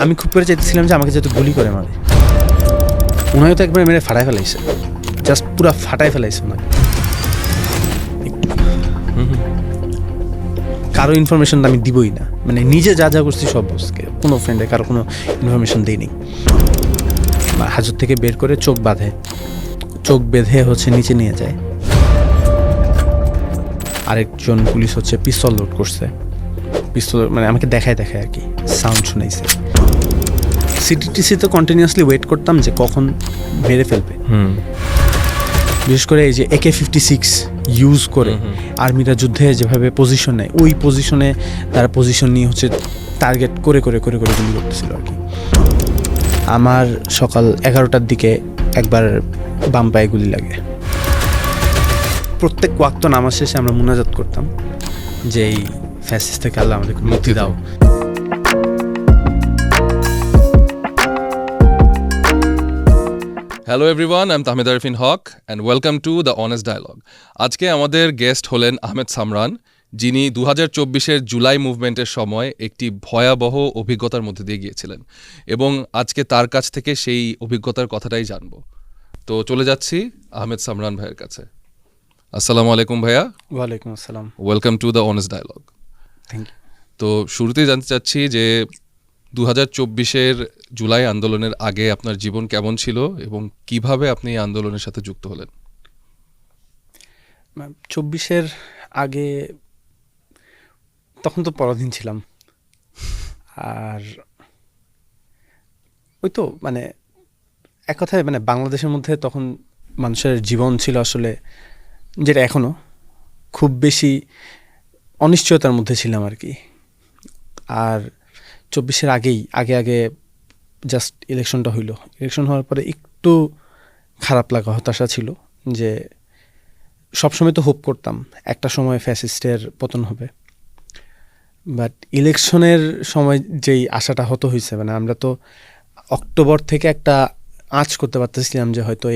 আমি খুব করে চাইতেছিলাম যে আমাকে যাতে গুলি করে মারে। ওনাকে তো একবার মেরে ফাটাই ফেলাইছে, জাস্ট পুরা ফাটাই ফেলাইছে ওনাকে। কারো ইনফরমেশন আমি দিবই না, মানে নিজে যা যা করছি সব বসকে, কোনো ফ্রেন্ডে কারো কোনো ইনফরমেশন দিইনি। হাজত থেকে বের করে চোখ বেঁধে নিচে নিয়ে যায়। আরেকজন পুলিশ পিস্তল লোড করছে, পিস্তল মানে আমাকে দেখায় আর কি, সাউন্ড শুনাইছে। সিটিটিসিতে কন্টিনিউয়াসলি ওয়েট করতাম যে কখন মেরে ফেলবে। বিশেষ করে এই যে AK-56 ইউজ করে আর্মিরা যুদ্ধে যেভাবে পজিশন নেয়, ওই পজিশনে তারা পজিশন নিয়ে টার্গেট করে গুলি করতেছিল আর কি। আমার সকাল 11টার দিকে একবার বাম পায়ে গুলি লাগে। প্রত্যেক ওয়াক্ত নামাজ শেষে আমরা মুনাজাত করতাম যে এই ফ্যাসিস্ট থেকে আল্লাহ আমাদেরকে মুক্তি দাও। Hello everyone, I am Tahmid Arfin Haque and welcome to the honest dialogue. আজকে আমাদের গেস্ট হলেন আহমেদ সামরান, যিনি 2024-এর জুলাই মুভমেন্টের সময় একটি ভয়াবহ অভিজ্ঞতার মধ্যে দিয়ে গিয়েছিলেন এবং আজকে তার কাছ থেকে সেই অভিজ্ঞতার কথাটাই জানবো। তো চলে যাচ্ছি আহমেদ সামরান ভাইয়ের কাছে। আসসালামু আলাইকুম ভাইয়া। ওয়ালাইকুম আসসালাম। Welcome to the honest dialogue. Thank you. তো শুরুতেই জানতে চাচ্ছি যে 2024-এর জুলাই আন্দোলনের আগে আপনার জীবন কেমন ছিল এবং কিভাবে আপনি এই আন্দোলনের সাথে যুক্ত হলেন? 24-এর আগে তখন তো পরাধীন ছিলাম, আর ওই তো মানে এক কথায় মানে বাংলাদেশের মধ্যে তখন মানুষের জীবন ছিল আসলে, যেটা এখনও খুব বেশি অনিশ্চয়তার মধ্যে ছিলাম আর কি। আর 24-এর আগে জাস্ট ইলেকশনটা হইল। ইলেকশন হওয়ার পরে একটু খারাপ লাগা, হতাশা ছিল যে সবসময় তো হোপ করতাম একটা সময় ফ্যাসিস্টের পতন হবে, বাট ইলেকশনের সময় যেই আশাটা হয়েছে, মানে আমরা তো অক্টোবর থেকে একটা আঁচ করতে পারতেছিলাম যে হয়তো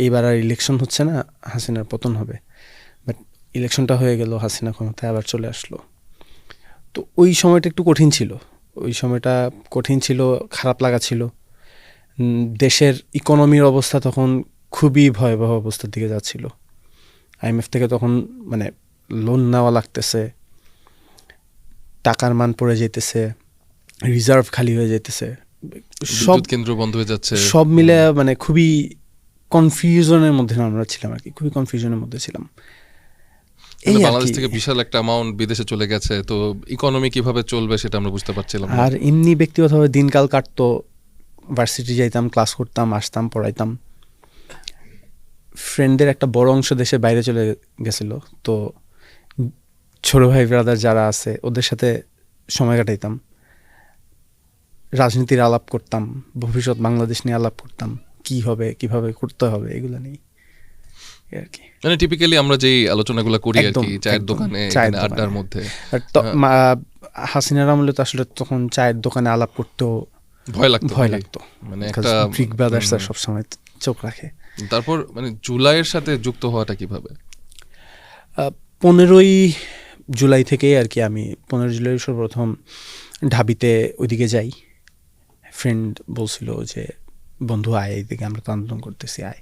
এইবার আর ইলেকশন হচ্ছে না, হাসিনার পতন হবে। বাট ইলেকশনটা হয়ে গেল, হাসিনা ক্ষমতায় আবার চলে আসলো। তো ওই সময়টা একটু কঠিন ছিল, খারাপ লাগা ছিল। দেশের ইকোনমির অবস্থা তখন খুবই ভয়াবহ অবস্থার দিকে যাচ্ছিল। IMF থেকে তখন মানে লোন নেওয়া লাগতেছে, টাকার মান পড়ে যেতেছে, রিজার্ভ খালি হয়ে যেতেছে, সব কেন্দ্র বন্ধ হয়ে যাচ্ছে, সব মিলে মানে খুবই কনফিউশনের মধ্যে আমরা ছিলাম আর কি, খুবই কনফিউশনের মধ্যে ছিলাম। বাংলাদেশ থেকে বিশাল একটা অ্যামাউন্ট বিদেশে চলে গেছে, তো ইকোনমি কিভাবে চলবে সেটা আমরা বুঝতে পারছিলাম। আর এমনি ব্যক্তিগতভাবে দিনকাল কাটতো, ভার্সিটি যাইতাম, ক্লাস করতাম, আসতাম, পড়াইতাম। ফ্রেন্ডদের একটা বড় অংশ দেশে বাইরে চলে গেছিল, তো ছোট ভাই ব্রাদার যারা আছে ওদের সাথে সময় কাটাইতাম, রাজনীতির আলাপ করতাম, ভবিষ্যৎ বাংলাদেশ নিয়ে আলাপ করতাম, কি হবে, কিভাবে করতে হবে, এগুলো নিয়ে আর কি। মানে টিপিক্যালি আমরা যেই আলোচনাগুলো করি আর কি, চায়ের দোকানে, আড্ডার মধ্যে। হাসিনার আমলে তো আসলে তখন চায়ের দোকানে আলাপ করতেও ভয় লাগতো, মানে একটা ব্রিক ব্রাদার্স সবসময় চোখ রাখে। তারপর মানে জুলাইয়ের সাথে যুক্ত হওয়াটা কিভাবে? 15ই জুলাই থেকেই আর কি। আমি 15 জুলাই সর্বপ্রথম ঢাবিতে ওইদিকে যাই। ফ্রেন্ড বলছিল যে বন্ধু আয় এইদিকে, আমরা তো আন্দোলন করতেছি, আয়।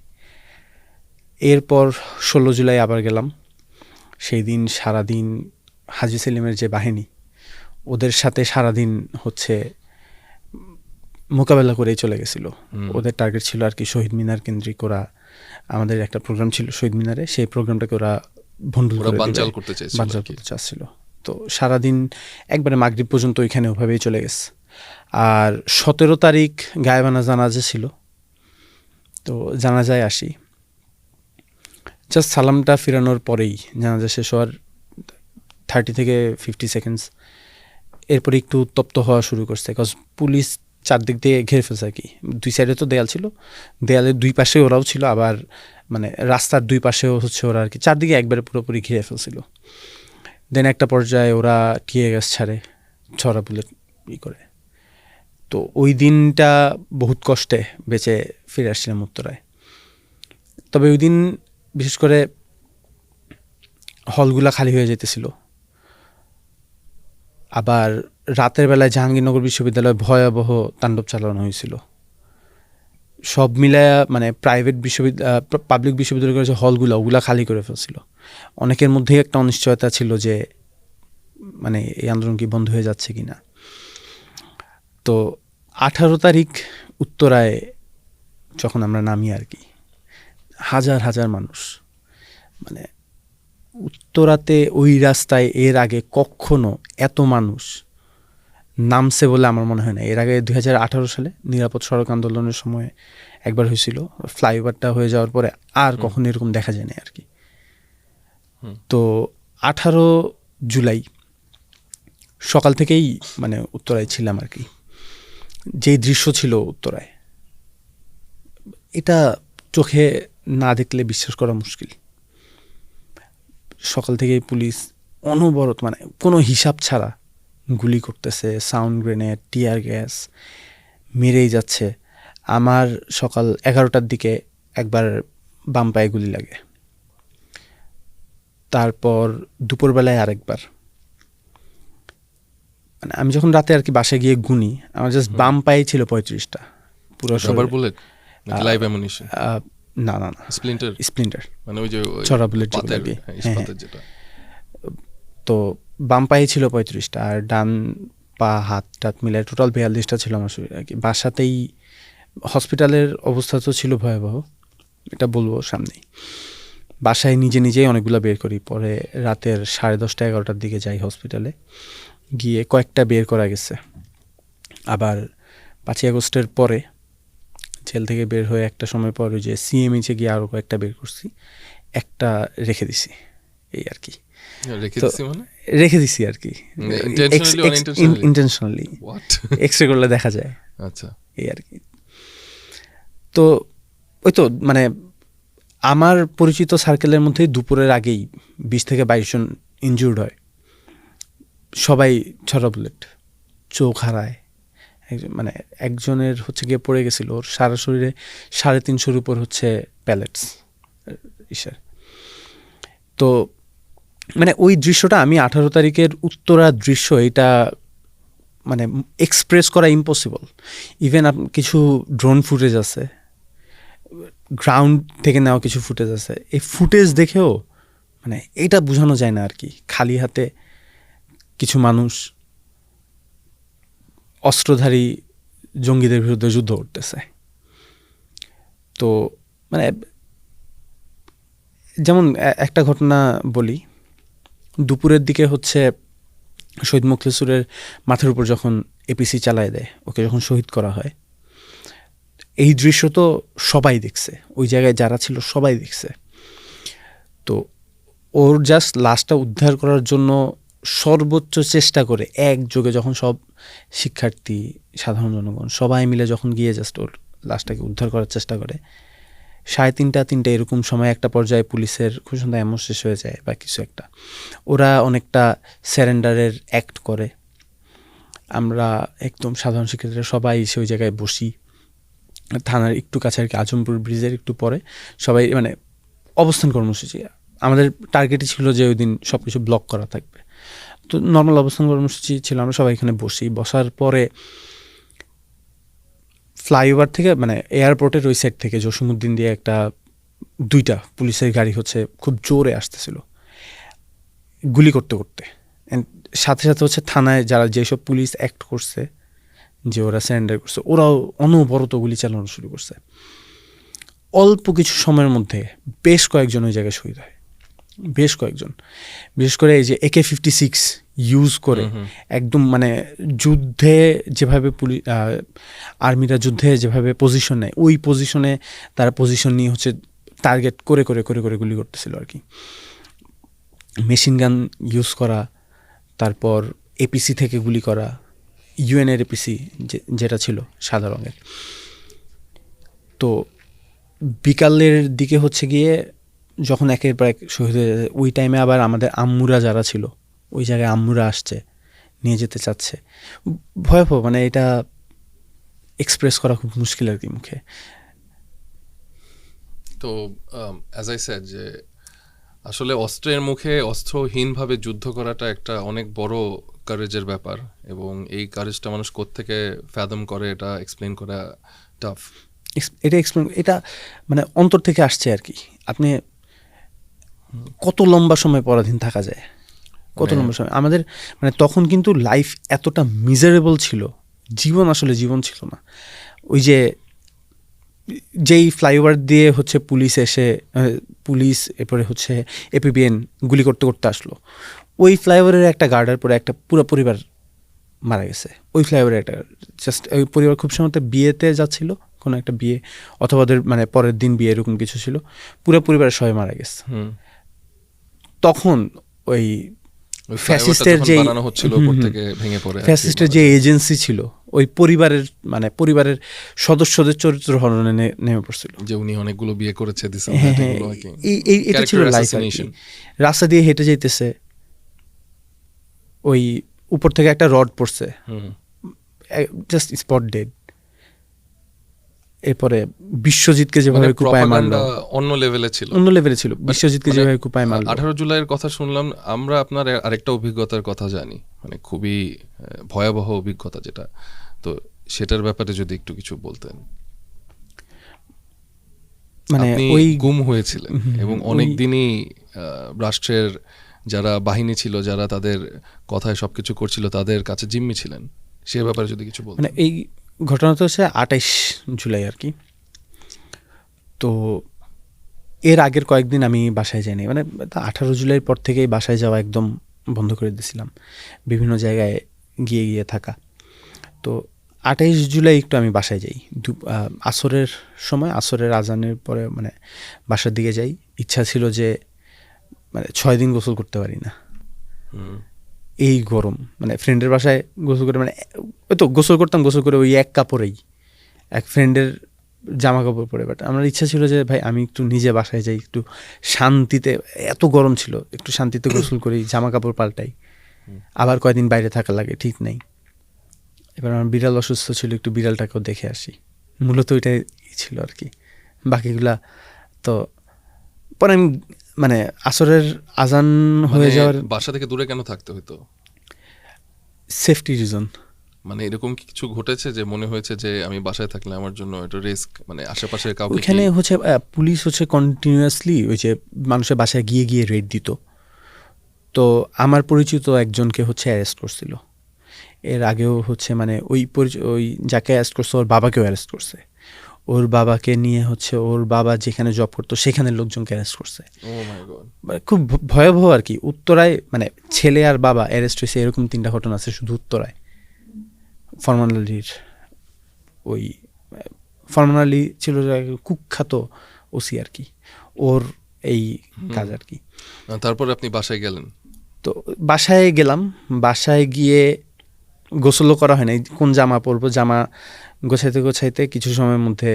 এরপর 16 জুলাই আবার গেলাম। সেই দিন সারাদিন হাজী সেলিমের যে বাহিনী, ওদের সাথে সারাদিন মোকাবেলা করেই চলে গেছিল। ওদের টার্গেট ছিল আর কি শহীদ মিনার কেন্দ্রিক, ওরা আমাদের একটা প্রোগ্রাম ছিল শহীদ মিনারে, সেই প্রোগ্রামটাকে ওরা বানচাল করতে চাচ্ছিল। তো সারাদিন একবারে মাগরিব পর্যন্ত ওইখানে ওভাবেই চলে গেছে। আর 17 তারিখ গায়েবানা জানাজা ছিল, তো জানাজায় আসি। জাস্ট সালামটা ফিরানোর পরেই জানাজা শেষ হওয়ার 30 থেকে 50 সেকেন্ডস এরপরে একটু উত্তপ্ত হওয়া শুরু করছে, বিকজ পুলিশ চারদিক দিয়ে ঘিরে ফেলছে আর কি। দুই সাইডে তো দেয়াল ছিল, দেয়ালের দুই পাশে ওরাও ছিল, আবার মানে রাস্তার দুই পাশেও ওরা আর কি, চারদিকে একবারে পুরোপুরি ঘিরে ফেলছিল। দেন একটা পর্যায়ে ওরা টিয়ার গ্যাস ছড়া বুলেট করে। তো ওই দিনটা বহুত কষ্টে বেঁচে ফিরে আসছিলাম উত্তরায়। তবে ওই দিন বিশেষ করে হলগুলা খালি হয়ে যেতেছিল, আবার রাতের বেলায় জাহাঙ্গীরনগর বিশ্ববিদ্যালয়ে ভয়াবহ তাণ্ডব চালানো হয়েছিল। সব মিলায়া মানে প্রাইভেট পাবলিক বিশ্ববিদ্যালয়ের যে হলগুলো ওগুলা খালি করে ফেলছিল। অনেকের মধ্যেই একটা অনিশ্চয়তা ছিল যে মানে এই আন্দোলন কি বন্ধ হয়ে যাচ্ছে কি না। তো 18 তারিখ উত্তরায় যখন আমরা নামি আর কি, হাজার হাজার মানুষ, মানে উত্তরাতে ওই রাস্তায় এর আগে কখনো এত মানুষ নামছে বলে আমার মনে হয় না। এর আগে 2018 সালে নিরাপদ সড়ক আন্দোলনের সময় একবার হয়েছিল, ফ্লাইওভারটা হয়ে যাওয়ার পরে আর কখনো এরকম দেখা যায় না আর কি। তো 18 জুলাই সকাল থেকেই মানে উত্তরায় ছিলাম আর কি। যেই দৃশ্য ছিল উত্তরায়, এটা চোখে না দেখলে বিশ্বাস করা মুশকিল। সকাল থেকেই পুলিশ অনবরত মানে কোনো হিসাব ছাড়া গুলি করতেছে, সাউন্ড গ্রেনেড, টিয়ার গ্যাস মেরেই যাচ্ছে। আমার সকাল 11টার দিকে একবার বাম পায়ে গুলি লাগে, তারপর দুপুরবেলায় আরেকবার। মানে আমি যখন রাতে আর কি বাসায় গিয়ে গুনি, আমার জাস্ট বাম পায়ে ছিল 35টা পুরো রাবার বুলেট নাকি লাইভ অ্যামুনিশন? না না না, স্প্লিন্টার, মানে ওই যে চড়া বুলেট পাতের, হ্যাঁ। যেটা। তো বাম পায়ে ছিল 35টা, আর ডান পা হাত টাত মিলে টোটাল 42টা ছিল আমার শরীরে আর কি। বাসাতেই হসপিটালের অবস্থা তো ছিল ভয়াবহ, এটা বলবো সামনেই। বাসায় নিজে নিজেই অনেকগুলো বের করি, পরে রাতের 10:30 11টার দিকে যাই হসপিটালে, গিয়ে কয়েকটা বের করা গেছে। আবার 5ই আগস্টের পরে জেল থেকে বের হয়ে একটা সময় পর ওই যে সিএমএইচে গিয়ে আরও কয়েকটা বের করছি, একটা রেখে দিছি এই আর কি। রেখে দিছি আর কি ইন্টেনশনালি, এক্সরে করলে দেখা যায়। আচ্ছা, এই আর কি। তো ওই তো মানে আমার পরিচিত সার্কেলের মধ্যে দুপুরের আগেই 20 থেকে 22 জন ইনজুর্ড হয়, সবাই ছড়া বুলেট, চোখ হারায়। মানে একজনের হচ্ছে গিয়ে পড়ে গেছিল, ওর সারা শরীরে 350-এর উপর হচ্ছে প্যালেটস ইসার। তো মানে ওই দৃশ্যটা আমি 18 তারিখের উত্তরার দৃশ্য, এটা মানে এক্সপ্রেস করা ইম্পসিবল। ইভেন কিছু ড্রোন ফুটেজ আছে, গ্রাউন্ড থেকে নেওয়া কিছু ফুটেজ আছে, এই ফুটেজ দেখেও মানে এটা বোঝানো যায় না আর কি। খালি হাতে কিছু মানুষ অস্ত্রধারী জঙ্গিদের বিরুদ্ধে যুদ্ধ করতেছে। তো মানে যেমন একটা ঘটনা বলি, দুপুরের দিকে হচ্ছে শহীদ মুখলেসুরের মাথার উপর যখন এপিসি চালায় দেয়, ওকে যখন শহীদ করা হয়, এই দৃশ্য তো সবাই দেখছে, ওই জায়গায় যারা ছিল সবাই দেখছে। তো ওর জাস্ট লাশটা উদ্ধার করার জন্য সর্বোচ্চ চেষ্টা করে একযোগে যখন সব শিক্ষার্থী, সাধারণ জনগণ সবাই মিলে যখন গিয়ে জাস্ট ওর লাশটাকে উদ্ধার করার চেষ্টা করে, 3:30 এরকম সময় একটা পর্যায়ে পুলিশের ঘোষণা এমন শেষ হয়ে যায় বা কিছু একটা, ওরা অনেকটা স্যারেন্ডারের অ্যাক্ট করে। আমরা একদম সাধারণ শিক্ষার্থীরা সবাই এসে ওই জায়গায় বসি, থানার একটু কাছে আর কি, আজমপুর ব্রিজের একটু পরে সবাই মানে অবস্থান কর্মসূচি। আমাদের টার্গেটই ছিল যে ওই দিন সব কিছু ব্লক করা থাকবে। তো নর্মাল অবস্থান কর্মসূচি ছিল, আমরা সবাই এখানে বসি। বসার পরে ফ্লাইওভার থেকে মানে এয়ারপোর্টের ওই সাইড থেকে জসীমউদ্দিন দিয়ে একটা 2টা পুলিশের গাড়ি হচ্ছে খুব জোরে আসতেছিল গুলি করতে করতে। সাথে সাথে হচ্ছে থানায় যারা যেসব পুলিশ অ্যাক্ট করছে, যে ওরা সারেন্ডার করছে, ওরাও অনবরত গুলি চালানো শুরু করছে। অল্প কিছু সময়ের মধ্যে বেশ কয়েকজন ওই জায়গায় শহীদ হয়, বেশ কয়েকজন। বিশেষ করে এই যে AK-56 ইউজ করে একদম মানে যুদ্ধে যেভাবে আর্মিরা যুদ্ধে যেভাবে পজিশন নেয়, ওই পজিশনে তারা পজিশন নিয়ে হচ্ছে টার্গেট করে করে করে করে গুলি করতেছিল আর কি। মেশিন গান ইউজ করা, তারপর এপিসি থেকে গুলি করা, ইউএনের এপিসি যেটা ছিল সাদা রঙের। তো বিকালের দিকে হচ্ছে গিয়ে যখন একের পর এক শহীদ হয়ে যায়, ওই টাইমে আবার আমাদের আম্মুরা যারা ছিল ওই জায়গায়, আম্মুরা আসছে, নিয়ে যেতে চাচ্ছে। ভয়াবহ, মানে এটা এক্সপ্রেস করা খুব মুশকিল আর কি মুখে। তো অ্যাজ আই সেড যে আসলে অস্ত্রের মুখে অস্ত্রহীনভাবে যুদ্ধ করাটা একটা অনেক বড় কারেজের ব্যাপার, এবং এই কারেজটা মানুষ কোত্থেকে ফ্যাদম করে এটা এক্সপ্লেন করা টাফ। এটা মানে অন্তর থেকে আসছে আর কি। আপনি কত লম্বা সময় পরাধীন থাকা যায়, কত লম্বা সময়। আমাদের মানে তখন কিন্তু লাইফ এতটা মিজারেবল ছিল, জীবন আসলে জীবন ছিল না। ওই যে যেই ফ্লাইওভার দিয়ে হচ্ছে পুলিশ এসে পুলিশ এরপরে হচ্ছে এপিবিএন গুলি করতে করতে আসলো, ওই ফ্লাইওভারের একটা গার্ডের পরে একটা পুরো পরিবার মারা গেছে। ওই ফ্লাইওভারের একটা জাস্ট ওই পরিবার খুব সময় বিয়েতে যাচ্ছিল, কোনো একটা বিয়ে অথবা ওদের মানে পরের দিন বিয়ে এরকম কিছু ছিল, পুরো পরিবারের সবাই মারা গেছে। তখন ওই ফ্যাসিস্টের যে ফ্যাসিস্টের যে এজেন্সি ছিল ওই পরিবারের মানে পরিবারের সদস্যদের চরিত্র হননে নেমে পড়ছিল, যে উনি অনেকগুলো বিয়ে করেছে। এটা ছিল লাইফ। রাস্তা দিয়ে হেঁটে যাইতেছে, ওই উপর থেকে একটা রড পড়ছে, জাস্ট স্পট ডেড। এরপরে বিশ্বজিৎকে যেভাবে কুপায় মারলো অন্য লেভেলে ছিল, বিশ্বজিৎকে যেভাবে কুপায় মারলো। 18 জুলাইয়ের কথা শুনলাম আমরা, আপনার আরেকটা অভিজ্ঞতার কথা জানি, মানে খুবই ভয়াবহ অভিজ্ঞতা যেটা, তো সেটার ব্যাপারে যদি একটু কিছু বলতেন। মানে ওই গুম হয়েছিলেন এবং অনেক দিনই রাষ্ট্রের যারা বাহিনী ছিল, যারা তাদের কথায় সবকিছু করছিল, তাদের কাছে জিম্মি ছিলেন, সে ব্যাপারে যদি কিছু বলতেন। মানে এই ঘটনাটা হচ্ছে 28 জুলাই আর কি। তো এর আগের কয়েকদিন আমি বাসায় যাইনি, মানে 18 জুলাইয়ের পর থেকেই বাসায় যাওয়া একদম বন্ধ করে দিয়েছিলাম, বিভিন্ন জায়গায় গিয়ে গিয়ে থাকা। তো 28 জুলাই একটু আমি বাসায় যাই, আসরের সময়, আসরের আজানের পরে মানে বাসার দিকে যাই। ইচ্ছা ছিল যে মানে 6 দিন গোসল করতে পারি না, এই গরম, মানে ফ্রেন্ডের বাসায় গোসল করে, মানে ওই তো গোসল করতাম, গোসল করে ওই এক কাপড়েই, এক ফ্রেন্ডের জামা কাপড় পরে। বাট আমার ইচ্ছা ছিল যে ভাই আমি একটু নিজে বাসায় যাই, একটু শান্তিতে, এত গরম ছিল, একটু শান্তিতে গোসল করি, জামা কাপড় পাল্টাই, আবার কয়দিন বাইরে থাকা লাগে ঠিক নেই। এবার আমার বিড়াল অসুস্থ ছিল, একটু বিড়ালটাকেও দেখে আসি, মূলত ওইটাই ছিল আর কি। বাকিগুলা তো পরে আমি মানে আসরের আজান হয়ে যাওয়ার, বাসা থেকে দূরে কেন থাকতে হতো? Safety reason. মানে এরকম কিছু ঘটেছে যে মনে হয়েছে যে আমি বাসায় থাকলে আমার জন্য এটা রিস্ক, মানে আশেপাশে কাউকে? ওইখানে হচ্ছে পুলিশ হচ্ছে কন্টিনিউয়াসলি ওই যে মানুষের বাসায় গিয়ে গিয়ে রেড দিত। তো আমার পরিচিত একজনকে হচ্ছে অ্যারেস্ট করছিল। এর আগেও হচ্ছে মানে ওই যাকে অ্যারেস্ট করছে ওর বাবাকেও অ্যারেস্ট করছে। ওর বাবাকে নিয়ে হচ্ছে ওর বাবা যেখানে জব করতো সেখানের লোকজনকে অ্যারেস্ট করছে। খুব ভয়াবহ আর কি। উত্তরায় মানে ছেলে আর বাবা অ্যারেস্ট হয়েছে, এরকম 3টা ঘটনা আছে শুধু উত্তরায়। ফরমালি ছিল কুখ্যাত ওসি আর কি, ওর এই কাজ আর কি। তারপরে আপনি বাসায় গেলেন? তো বাসায় গেলাম, বাসায় গিয়ে গোসলও করা হয় নাই, কোন জামা পরবো, জামা গোছাইতে গোছাইতে কিছু সময়ের মধ্যে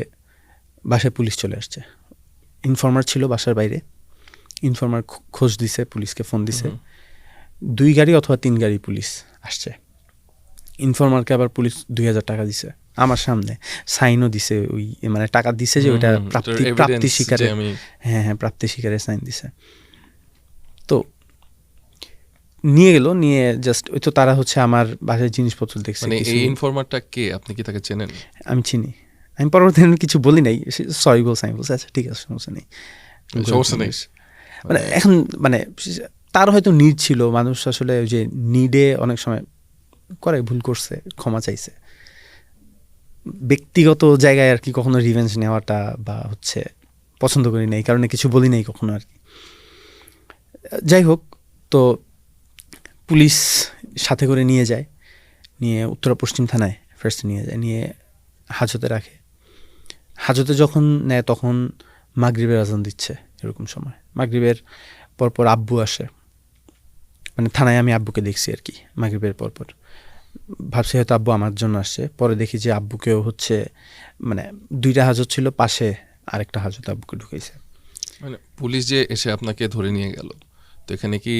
বাসায় পুলিশ চলে আসছে। ইনফর্মার ছিল বাসার বাইরে, ইনফর্মার খোঁজ দিছে, পুলিশকে ফোন দিছে, 2 গাড়ি অথবা 3 গাড়ি পুলিশ আসছে। ইনফর্মারকে আবার পুলিশ 2000 টাকা দিছে আমার সামনে, সাইনও দিছে, ওই মানে টাকা দিছে যে ওইটা প্রাপ্তি স্বীকারে, হ্যাঁ প্রাপ্তি স্বীকারে সাইন দিছে। তো নিয়ে গেল, নিয়ে জাস্ট ওই তো তারা হচ্ছে আমার বাসায় জিনিসপত্র দেখছে। মানে এই ইনফর্মারটা কে, আপনি কি তাকে চেনেন? আমি চিনি। আমি পরবর্তীতে কিছু বলি নাই, সরি বলছি, আমি বলছি আচ্ছা ঠিক আছে সমস্যা নেই। মানে এখন মানে তার হয়তো নিড ছিল, মানুষ আসলে ওই যে নিডে অনেক সময় করে, ভুল করছে, ক্ষমা চাইছে। ব্যক্তিগত জায়গায় আর কি কখনো রিভেঞ্জ নেওয়াটা বা হচ্ছে পছন্দ করি না, এই কারণে কিছু বলি নাই কখনো আর কি। যাই হোক, তো পুলিশ সাথে করে নিয়ে যায়, নিয়ে উত্তরা পশ্চিম থানায় ফার্স্ট নিয়ে যায়, নিয়ে হাজতে রাখে। হাজতে যখন নেয় তখন মাগরিবের আজান দিচ্ছে, এরকম সময় মাগরিবের পরপর আব্বু আসে, মানে থানায় আমি আব্বুকে দেখছি আর কি মাগরিবের পরপর। ভাবছি হয়তো আব্বু আমার জন্য আসছে, পরে দেখি যে আব্বুকেও হচ্ছে মানে 2টা হাজত ছিল, পাশে আরেকটা হাজতে আব্বুকে ঢুকাইছে। মানে পুলিশ যে এসে আপনাকে ধরে নিয়ে গেল, তো এখানে কি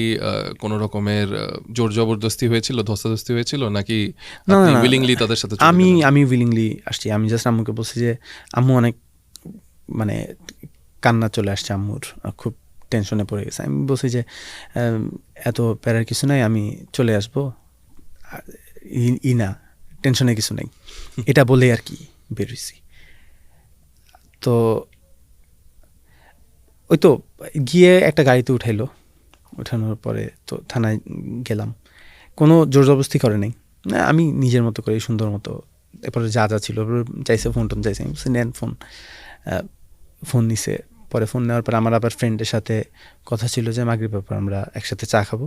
কোনো রকমের জোর জবরদস্তি হয়েছিল, ধস্তাধস্তি হয়েছিল, নাকি আপনি উইলিংলি তাদের সাথে? আমি উইলিংলি আসছি। আমি জাস্ট আম্মুকে বলছি যে আম্মু, অনেক মানে কান্না চলে আসছে আম্মুর, খুব টেনশনে পড়ে গেছে। আমি বলছি যে এত প্যারার কিছু নাই, আমি চলে আসবো, না টেনশনে কিছু নেই, এটা বলে আর কি বেরোইছি। তো ওই তো গিয়ে একটা গাড়িতে উঠাইলো, উঠানোর পরে তো থানায় গেলাম, কোনো জোর জবরদস্তি করে নাই, না আমি নিজের মতো করে সুন্দর মতো, এরপরে যা যা ছিল চাইছে ফোন টোন চাইছে, আমি বলছি নেন ফোন, ফোন নিছে। পরে ফোন নেওয়ার পর আমার আবার ফ্রেন্ডের সাথে কথা ছিল যে মাগরিবের পর আমরা একসাথে চা খাবো।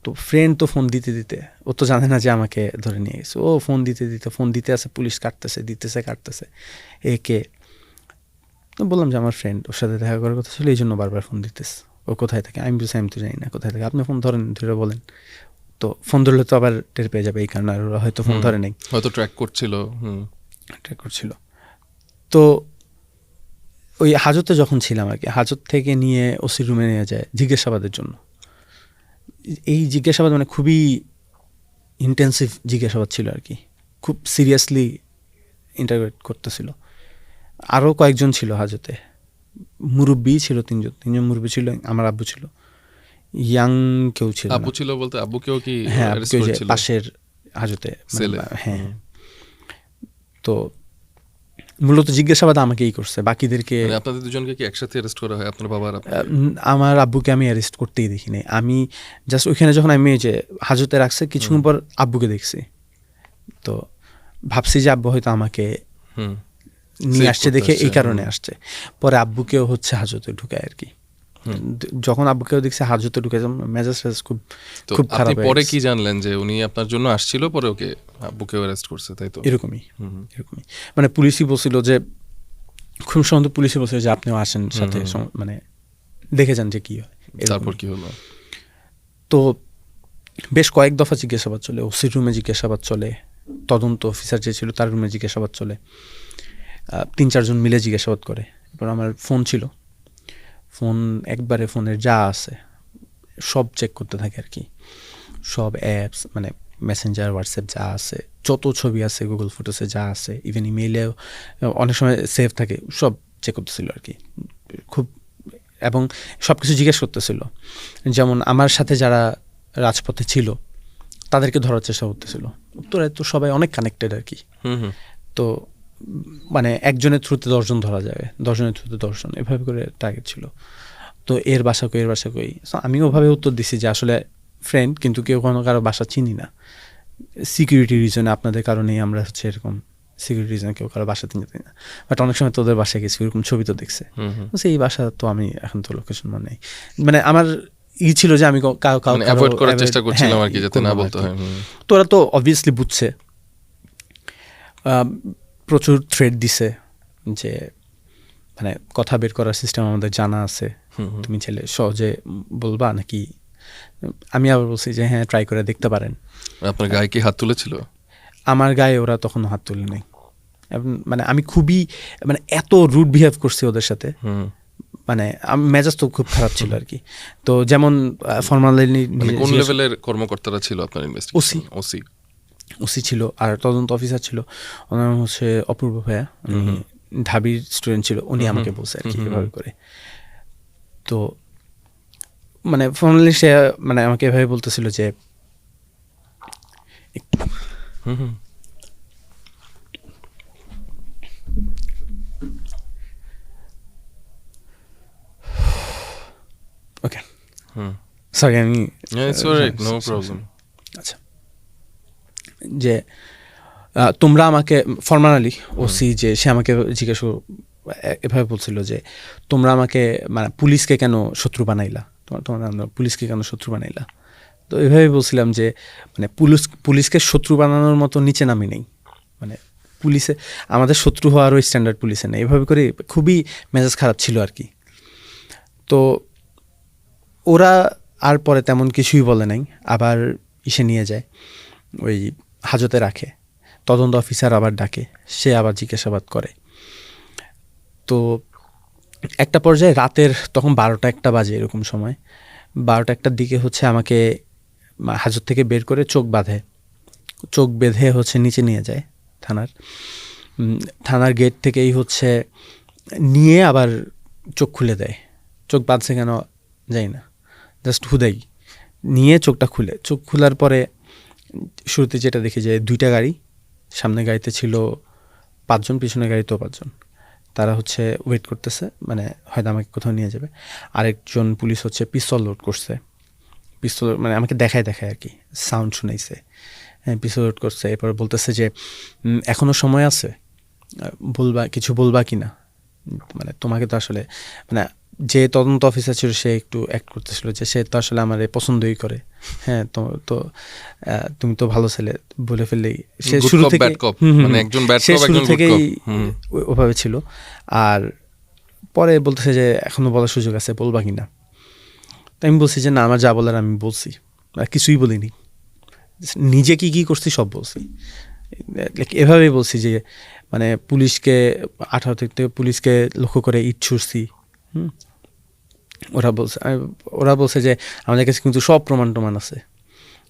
তো ফ্রেন্ড তো ফোন দিতে দিতে, ও তো জানে না যে আমাকে ধরে নিয়ে গেছে, ও ফোন দিতে দিতে ফোন দিতে আছে, পুলিশ কাটতেছে, দিতেছে কাটতেছে, একে তো বললাম যে আমার ফ্রেন্ড, ওর সাথে দেখা করার কথা ছিল, এই জন্য বারবার ফোন দিতেছে, ও কোথায় থাকে, আমি বলছি আমি তো জানি না কোথায় থাকে, আপনি ফোন ধরেন, ধরে বলেন। তো ফোন ধরলে তো আবার টের পেয়ে যাবে, এই কারণে আর ওরা হয়তো ফোন ধরে নাই, হয়তো ট্র্যাক করছিল। ট্র্যাক করছিল। তো ওই হাজতে যখন ছিলাম আর কি, হাজত থেকে নিয়ে ওসির রুমে নিয়ে যায় জিজ্ঞাসাবাদের জন্য। এই জিজ্ঞাসাবাদ মানে খুবই ইন্টেন্সিভ জিজ্ঞাসাবাদ ছিল আর কি, খুব সিরিয়াসলি ইন্টারোগেট করতেছিল। আরও কয়েকজন ছিল হাজতে, মুরব্বি ছিল তিনজন মুরব্বি ছিল, আমার আব্বু ছিল, ইয়াং কেউ ছিল না। আব্বু ছিল বলতে আব্বুকেও কি হ্যাঁ, arrest আব্বুকে যে করেছিল? পাশের হাজতে, সেলে। হ্যাঁ। তো মূলত জিজ্ঞাসাবাদ আমাকেই করছে, বাকিদেরকে মানে আপনাদের দুজনকে কি একসাথে অ্যারেস্ট করা হয়, আপনার বাবা আর আপনাকে? আমার আব্বুকে আমি অ্যারেস্ট করতেই দেখি নাই। আমি জাস্ট ওইখানে যখন আমি এই যে হাজতে রাখছে কিছুক্ষণ পর আব্বুকে দেখছি, তো ভাবছি যে আব্বু হয়তো আমাকে নিয়ে Save আসছে করতে দেখে এই আসছে, কারণে আসছে। পরে আব্বুকেও হচ্ছে হাজতে ঢুকায় আর কি। যখন আব্বুকেও দেখছে হাজতে ঢুকে, মেজাজ খুব তো খুব আপনি খারাপ হয়ে পরে গেছে। কি জানলেন যে উনি আপনার জন্য আসছিল, পরে ওকে আব্বুকেও অ্যারেস্ট করছে, তাই তো? এরকমই মানে পুলিশই বলছিল যে, খুব সম্ভবত পুলিশই বলছিল যে আপনিও আসেন সাথে, মানে দেখে যান যে কি হয়। তারপর কি হলো? তো বেশ কয়েক দফা জিজ্ঞাসাবাদ চলে, ওসির রুমে জিজ্ঞাসাবাদ চলে, তদন্ত অফিসার যে ছিল তার রুমে জিজ্ঞাসাবাদ চলে, 3-4 জন মিলে জিজ্ঞাসাবাদ করে। এরপর আমার ফোন ছিল, ফোন একবারে ফোনের যা আছে সব চেক করতে থাকে আর কি, সব অ্যাপস মানে মেসেঞ্জার, হোয়াটসঅ্যাপ যা আছে, যত ছবি আছে গুগল ফটোসে যা আছে, ইভেন ইমেইলেও অনেক সময় সেভ থাকে, সব চেক করতেছিল আর কি খুব, এবং সব কিছু জিজ্ঞেস করতেছিল। যেমন আমার সাথে যারা রাজপথে ছিল তাদেরকে ধরার চেষ্টা করতেছিল, উত্তরে তো সবাই অনেক কানেক্টেড আর কি। তো মানে একজনের থ্রুতে 10 জন ধরা যাবে, 10 জনের থ্রুতে 10 জন, এভাবে করে টার্গেট ছিল। তো এর বাসা কই, এর বাসা কই, আমি ওভাবে উত্তর দিছি যে আসলে ফ্রেন্ড, কিন্তু কেউ কোনো কারো বাসা চিনি না, সিকিউরিটি রিজনে আপনাদের কারণেই আমরা হচ্ছে এরকম, সিকিউরিটি রিজনে কেউ কারো বাসা চিনি না, বাট অনেক সময় তোদের বাসায় গেছি, এরকম ছবি তো দেখছে। এই বাসা তো আমি এখন তো লোকেশন মনে নেই, মানে আমার ছিল যে আমি অ্যাভয়েড করার চেষ্টা করছিলাম আর কি, যাতে না বলতে হয়। তো ওরা তো অবভিয়াসলি বুঝছে, প্রচুর থ্রেড দিছে যে মানে কথা বের করার সিস্টেম আমাদের জানা আছে, তুমি ছেলে সহজে বলবা নাকি। আমি আবার বলছি যে হ্যাঁ ট্রাই করে দেখতে পারেন। আপনার গায়ে কি হাত তুলেছিল? আমার গায়ে ওরা তখন হাত তুলে নেই, মানে আমি খুবই মানে এত রুড বিহেভ করছি ওদের সাথে, মানে মেজাজ তো খুব খারাপ ছিল আর কি। তো যেমন ফর্মালি কোন লেভেলের কর্মকর্তারা ছিল আপনার ইনভেস্টিগেশন? ওসি ছিল, আর তদন্ত অফিসার ছিল, ওনার নাম হচ্ছে অপূর্ব ভাইয়া, উনি ঢাবির স্টুডেন্ট ছিল, উনি আমাকে বলছে আর কি এভাবে করে। তো মানে ফর্মালি সে মানে আমাকে এভাবে বলতেছিল যে ওকে সরি আমি আচ্ছা, যে তোমরা আমাকে ফর্মালি ওসি যে সে আমাকে জিজ্ঞেস এভাবে বলছিল যে তোমরা আমাকে মানে পুলিশকে কেন শত্রু বানাইলা, তোমরা পুলিশকে কেন শত্রু বানাইলা। তো এভাবে বলছিলাম যে মানে পুলিশকে শত্রু বানানোর মতো নিচে নামি নেই, মানে পুলিশে আমাদের শত্রু হওয়ারও স্ট্যান্ডার্ড পুলিশে নেই, এভাবে করে খুবই মেজাজ খারাপ ছিল আর কি। তো ওরা আর পরে তেমন কিছুই বলে নাই, আবার ইসে নিয়ে যায়, ওই হাজতে রাখে, তদন্ত অফিসার আবার ডাকে, সে আবার জিজ্ঞাসাবাদ করে। তো একটা পর্যায়ে রাতের তখন 12টা-1টা বাজে এরকম সময়, 12টা-1টার দিকে হচ্ছে আমাকে হাজত থেকে বের করে চোখ বেঁধে হচ্ছে নিচে নিয়ে যায় থানার গেট থেকেই হচ্ছে নিয়ে আবার চোখ খুলে দেয়, চোখ বাঁধছে কেন যাই না, জাস্ট হুদাই নিয়ে চোখ খোলার পরে শুরুতে যেটা দেখি যে 2টা গাড়ি, সামনে গাড়িতে ছিল 5 জন, পিছনে গাড়িতেও 5 জন। তারা হচ্ছে ওয়েট করতেছে, মানে হয়তো আমাকে কোথাও নিয়ে যাবে। আরেকজন পুলিশ হচ্ছে পিস্তল লোড করছে, পিস্তল মানে আমাকে দেখায় আর কি, সাউন্ড শুনাইছে, হ্যাঁ পিস্তল লোড করছে। এরপর বলতেছে যে এখনও সময় আছে, কিছু বলবা কি না, মানে তোমাকে তো আসলে মানে যে তদন্ত অফিসার ছিল সে একটু অ্যাক্ট করতেছিল যে সে তো আসলে আমার পছন্দই করে, হ্যাঁ তো তুমি তো ভালো ছেলে বলে ফেললেই সে Good শুরু cop, থেকে bad cop, মানে একজন ব্যাড সে কপ, শুরু একজন গুড থেকেই কপ। ওভাবে ছিল। আর পরে বলতেছে যে এখনো বলার সুযোগ আছে, বলবা কি না। তো আমি বলছি যে না, আমার যা বলার আমি বলছি, আর কিছুই বলিনি, নিজে কি করছি সব বলছি। এভাবেই বলছি যে মানে পুলিশকে 18 থেকে পুলিশকে লক্ষ্য করে ইট ছুড়ছি। ওরা বলছে যে আমাদের কাছে কিন্তু সব প্রমাণ আছে।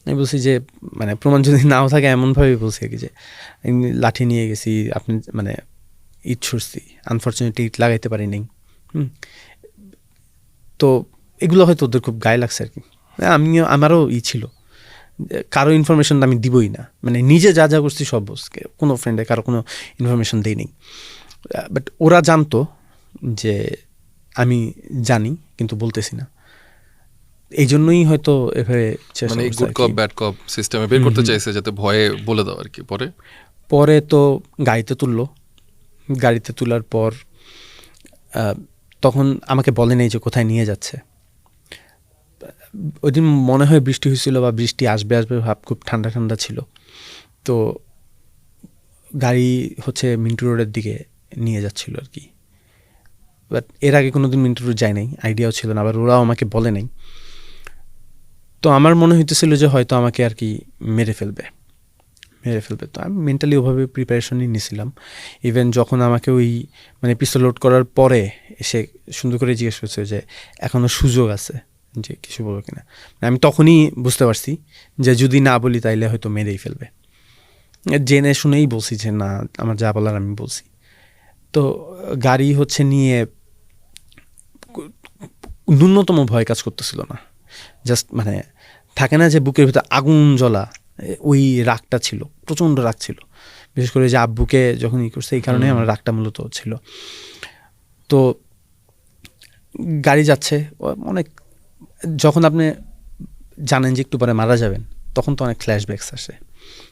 আমি বলছি যে মানে প্রমাণ যদি নাও থাকে এমনভাবেই বলছি আর কি যে আমি লাঠি নিয়ে গেছি, আপনি মানে ইট ছুড়ছি, আনফর্চুনেটলি ইট লাগাইতে পারি নাই। তো এগুলো হয়তো ওদের খুব গায়ে লাগছে আর কি। আমারও ছিল, কারো ইনফরমেশন আমি দিবই না, মানে নিজে যা করছি সব বসকে, কোনো ফ্রেন্ডে কারো কোনো ইনফরমেশন দিই নি। বাট ওরা জানতো যে আমি জানি কিন্তু বলতেছি না, এই জন্যই হয়তো এভাবে চেষ্টা মানে করছে গুড আর কপ কি। ব্যাড কপ সিস্টেমে বের করতে চাইছে যাতে ভয়ে বলে দাও আর কি। পরে তো গাড়িতে তোলার পর তখন আমাকে বলে নেই যে কোথায় নিয়ে যাচ্ছে। ওই দিন মনে হয় বৃষ্টি হয়েছিল বা বৃষ্টি আসবে ভাব, খুব ঠান্ডা ছিল। তো গাড়ি হচ্ছে মিন্টু রোডের দিকে নিয়ে যাচ্ছিল আর কি। বাট এর আগে কোনোদিন মিন্টু রোড যায় নাই, আইডিয়াও ছিল না, আবার ওরাও আমাকে বলে নাই। তো আমার মনে হইতেছিল যে হয়তো আমাকে আর কি মেরে ফেলবে। তো আমি মেন্টালি ওভাবে প্রিপারেশনই নিয়েছিলাম। ইভেন যখন আমাকে ওই মানে পিস্তল লোড করার পরে এসে সুন্দর করে জিজ্ঞেস করছে যে এখনও সুযোগ আছে যে কিছু বলবো কিনা, আমি তখনই বুঝতে পারছি যে যদি না বলি তাইলে হয়তো মেরেই ফেলবে। জেনে শুনেই বলছি যে না, আমার যা বলার আমি বলছি। তো গাড়ি হচ্ছে নিয়ে ন্যূনতম ভয় কাজ করতেছিল না, জাস্ট মানে থাকে না যে বুকের ভিতরে আগুন জ্বলা, ওই রাগটা ছিল, প্রচণ্ড রাগ ছিল। বিশেষ করে যে আব্বুকে যখন করছে এই কারণে আমার রাগটা মূলত ছিল। তো গাড়ি যাচ্ছে অনেক, যখন আপনি জানেন যে একটু পরে মারা যাবেন তখন তো অনেক ফ্ল্যাশব্যাকস আসে,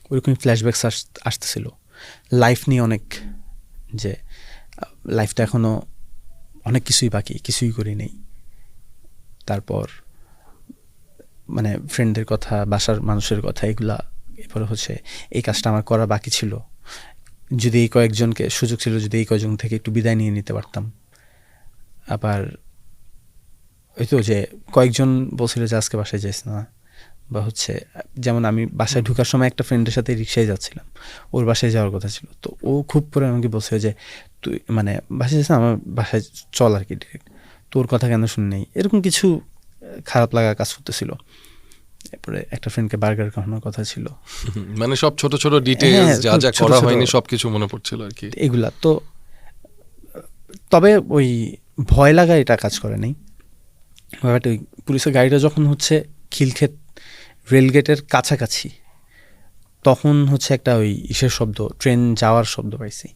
ওইরকমই ফ্ল্যাশব্যাকস আসতেছিল লাইফ নিয়ে অনেক, যে লাইফটা এখনও অনেক কিছুই বাকি, কিছুই করি নেই। তারপর মানে ফ্রেন্ডদের কথা, বাসার মানুষের কথা, এগুলা। এরপরে হচ্ছে এই কাজটা আমার করা বাকি ছিল, যদি এই কয়েকজনকে সুযোগ ছিল, যদি এই কয়েকজন থেকে একটু বিদায় নিয়ে নিতে পারতাম। আবার ওই তো যে কয়েকজন বলছিল যে আজকে বাসায় যাইস না, বা হচ্ছে যেমন আমি বাসায় ঢোকার সময় একটা ফ্রেন্ডের সাথে রিক্সায় যাচ্ছিলাম, ওর বাসায় যাওয়ার কথা ছিল, তো ও খুব করে আমাকে বলছে যে তুই মানে বাসায় যাস না, আমার বাসায় চল আর কি ডিরেক্ট, তোর কথা কেন শুনি নেই, এরকম কিছু খারাপ লাগা কাজ করতেছিল। এরপরে একটা ফ্রেন্ডকে বার্গার খাওয়ানোর কথা ছিল, মানে সব ছোট ছোট ডিটেইলস যা করা হয়নি সবকিছু মনে পড়ছিল আর কি এগুলা। তো তবে ওই ভয় লাগা এটা কাজ করে নাই। বাট ওই পুলিশের গাড়িটা যখন হচ্ছে খিলক্ষেত রেলগেটের কাছাকাছি, তখন হচ্ছে একটা ওই ইসের শব্দ, ট্রেন যাওয়ার শব্দ পাইছি।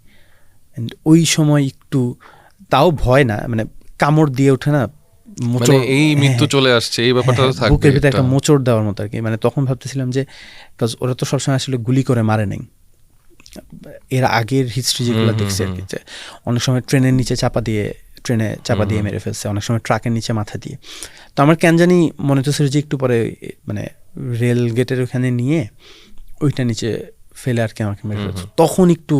অ্যান্ড ওই সময় একটু, তাও ভয় না, মানে কামড় দিয়ে ওঠে না, মানে এই মৃত্যু চলে আসছে এই ব্যাপারটা তো থাকবে, বুকের ভিতরে একটা মোচড় দেওয়ার মতো আর কি। মানে তখন ভাবতেছিলাম যে ওরা তো সবসময় আসলে গুলি করে মারে নাই, এর আগের হিস্ট্রি যেগুলো দেখছি আর কি, যে অনেক সময় ট্রেনে চাপা দিয়ে মেরে ফেলছে, অনেক সময় ট্রাকের নিচে মাথা দিয়ে। তো আমার কেন জানি মনে হচ্ছিল যে একটু পরে মানে রেল গেটের ওখানে নিয়ে ওইটা নিচে ফেলে আর কি আমাকে মেরে ফেলছে। তখন একটু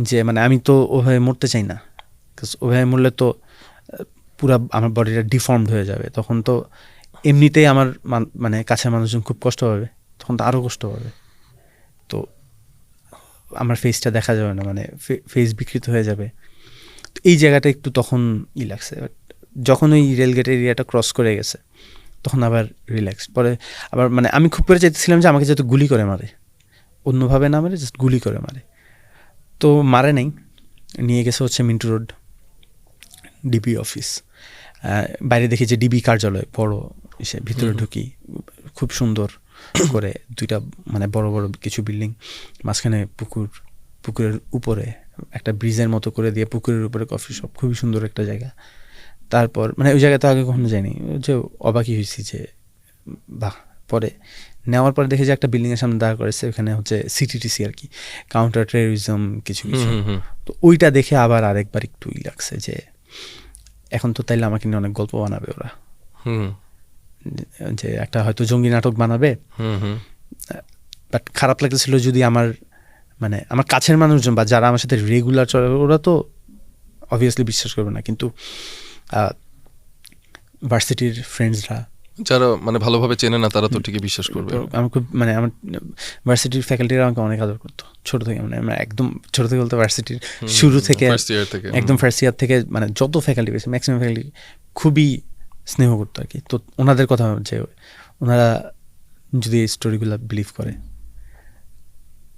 যে মানে আমি তো ওভাবে মরতে চাই না, ওভাবে মরলে তো পুরা আমার বডিটা ডিফর্মড হয়ে যাবে, তখন তো এমনিতেই আমার মানে কাছের মানুষজন খুব কষ্ট পাবে, তখন তো আরও কষ্ট পাবে, তো আমার ফেসটা দেখা যাবে না, মানে ফেস বিকৃত হয়ে যাবে। তো এই জায়গাটা একটু তখন লাগছে। যখন ওই রেলগেট এরিয়াটা ক্রস করে গেছে তখন আবার রিল্যাক্স। পরে আবার মানে আমি খুব করে চাইতেছিলাম যে আমাকে যাতে গুলি করে মারে, অন্যভাবে না মারে, জাস্ট গুলি করে মারে। তো মারে নাই, নিয়ে গেছে হচ্ছে মিন্টু রোড ডিবি অফিস। বাইরে দেখি যে ডিবি কার্যালয় বড়, এসে ভিতরে ঢুকি, খুব সুন্দর করে দুইটা মানে বড় বড় কিছু বিল্ডিং, মাঝখানে পুকুর, পুকুরের উপরে একটা ব্রিজের মতো করে দিয়ে পুকুরের উপরে কফি শপ, খুবই সুন্দর একটা জায়গা। তারপর মানে ওই জায়গায় তো আগে কখনো যাইনি, যে অবাকই হয়েছি যে বাহ। পরে নেওয়ার পরে দেখে যে একটা বিল্ডিংয়ের সামনে দাঁড় করেছে, ওখানে হচ্ছে সিটিটিসি আর কি, কাউন্টার টেরোরিজম কিছু কিছু। তো ওইটা দেখে আবার আরেকবার একটু লাগছে যে এখন তো তাইলে আমাকে নিয়ে অনেক গল্প বানাবে ওরা, যে একটা হয়তো জঙ্গি নাটক বানাবে। বাট খারাপ লাগতেছিল যদি আমার মানে আমার কাছের মানুষজন বা যারা আমার সাথে রেগুলার চলে ওরা তো অবভিয়াসলি বিশ্বাস করবে না, কিন্তু ভার্সিটির ফ্রেন্ডসরা যারা মানে ভালোভাবে চেনে না তারা তো ঠিকই বিশ্বাস করবে। আমার খুব মানে আমার ভার্সিটির ফ্যাকাল্টিরা আমাকে অনেক আদর করতো ছোটো থেকে, মানে আমরা একদম ছোটো থেকে বলতে ভার্সিটির শুরু থেকে একদম ফার্স্ট ইয়ার থেকে মানে যত ফ্যাকাল্টি পেয়েছে ম্যাক্সিমাম ফ্যাকাল্টি খুবই স্নেহ করতো আর কি। তো ওনাদের কথা যে ওনারা যদি এই স্টোরিগুলো বিলিভ করে,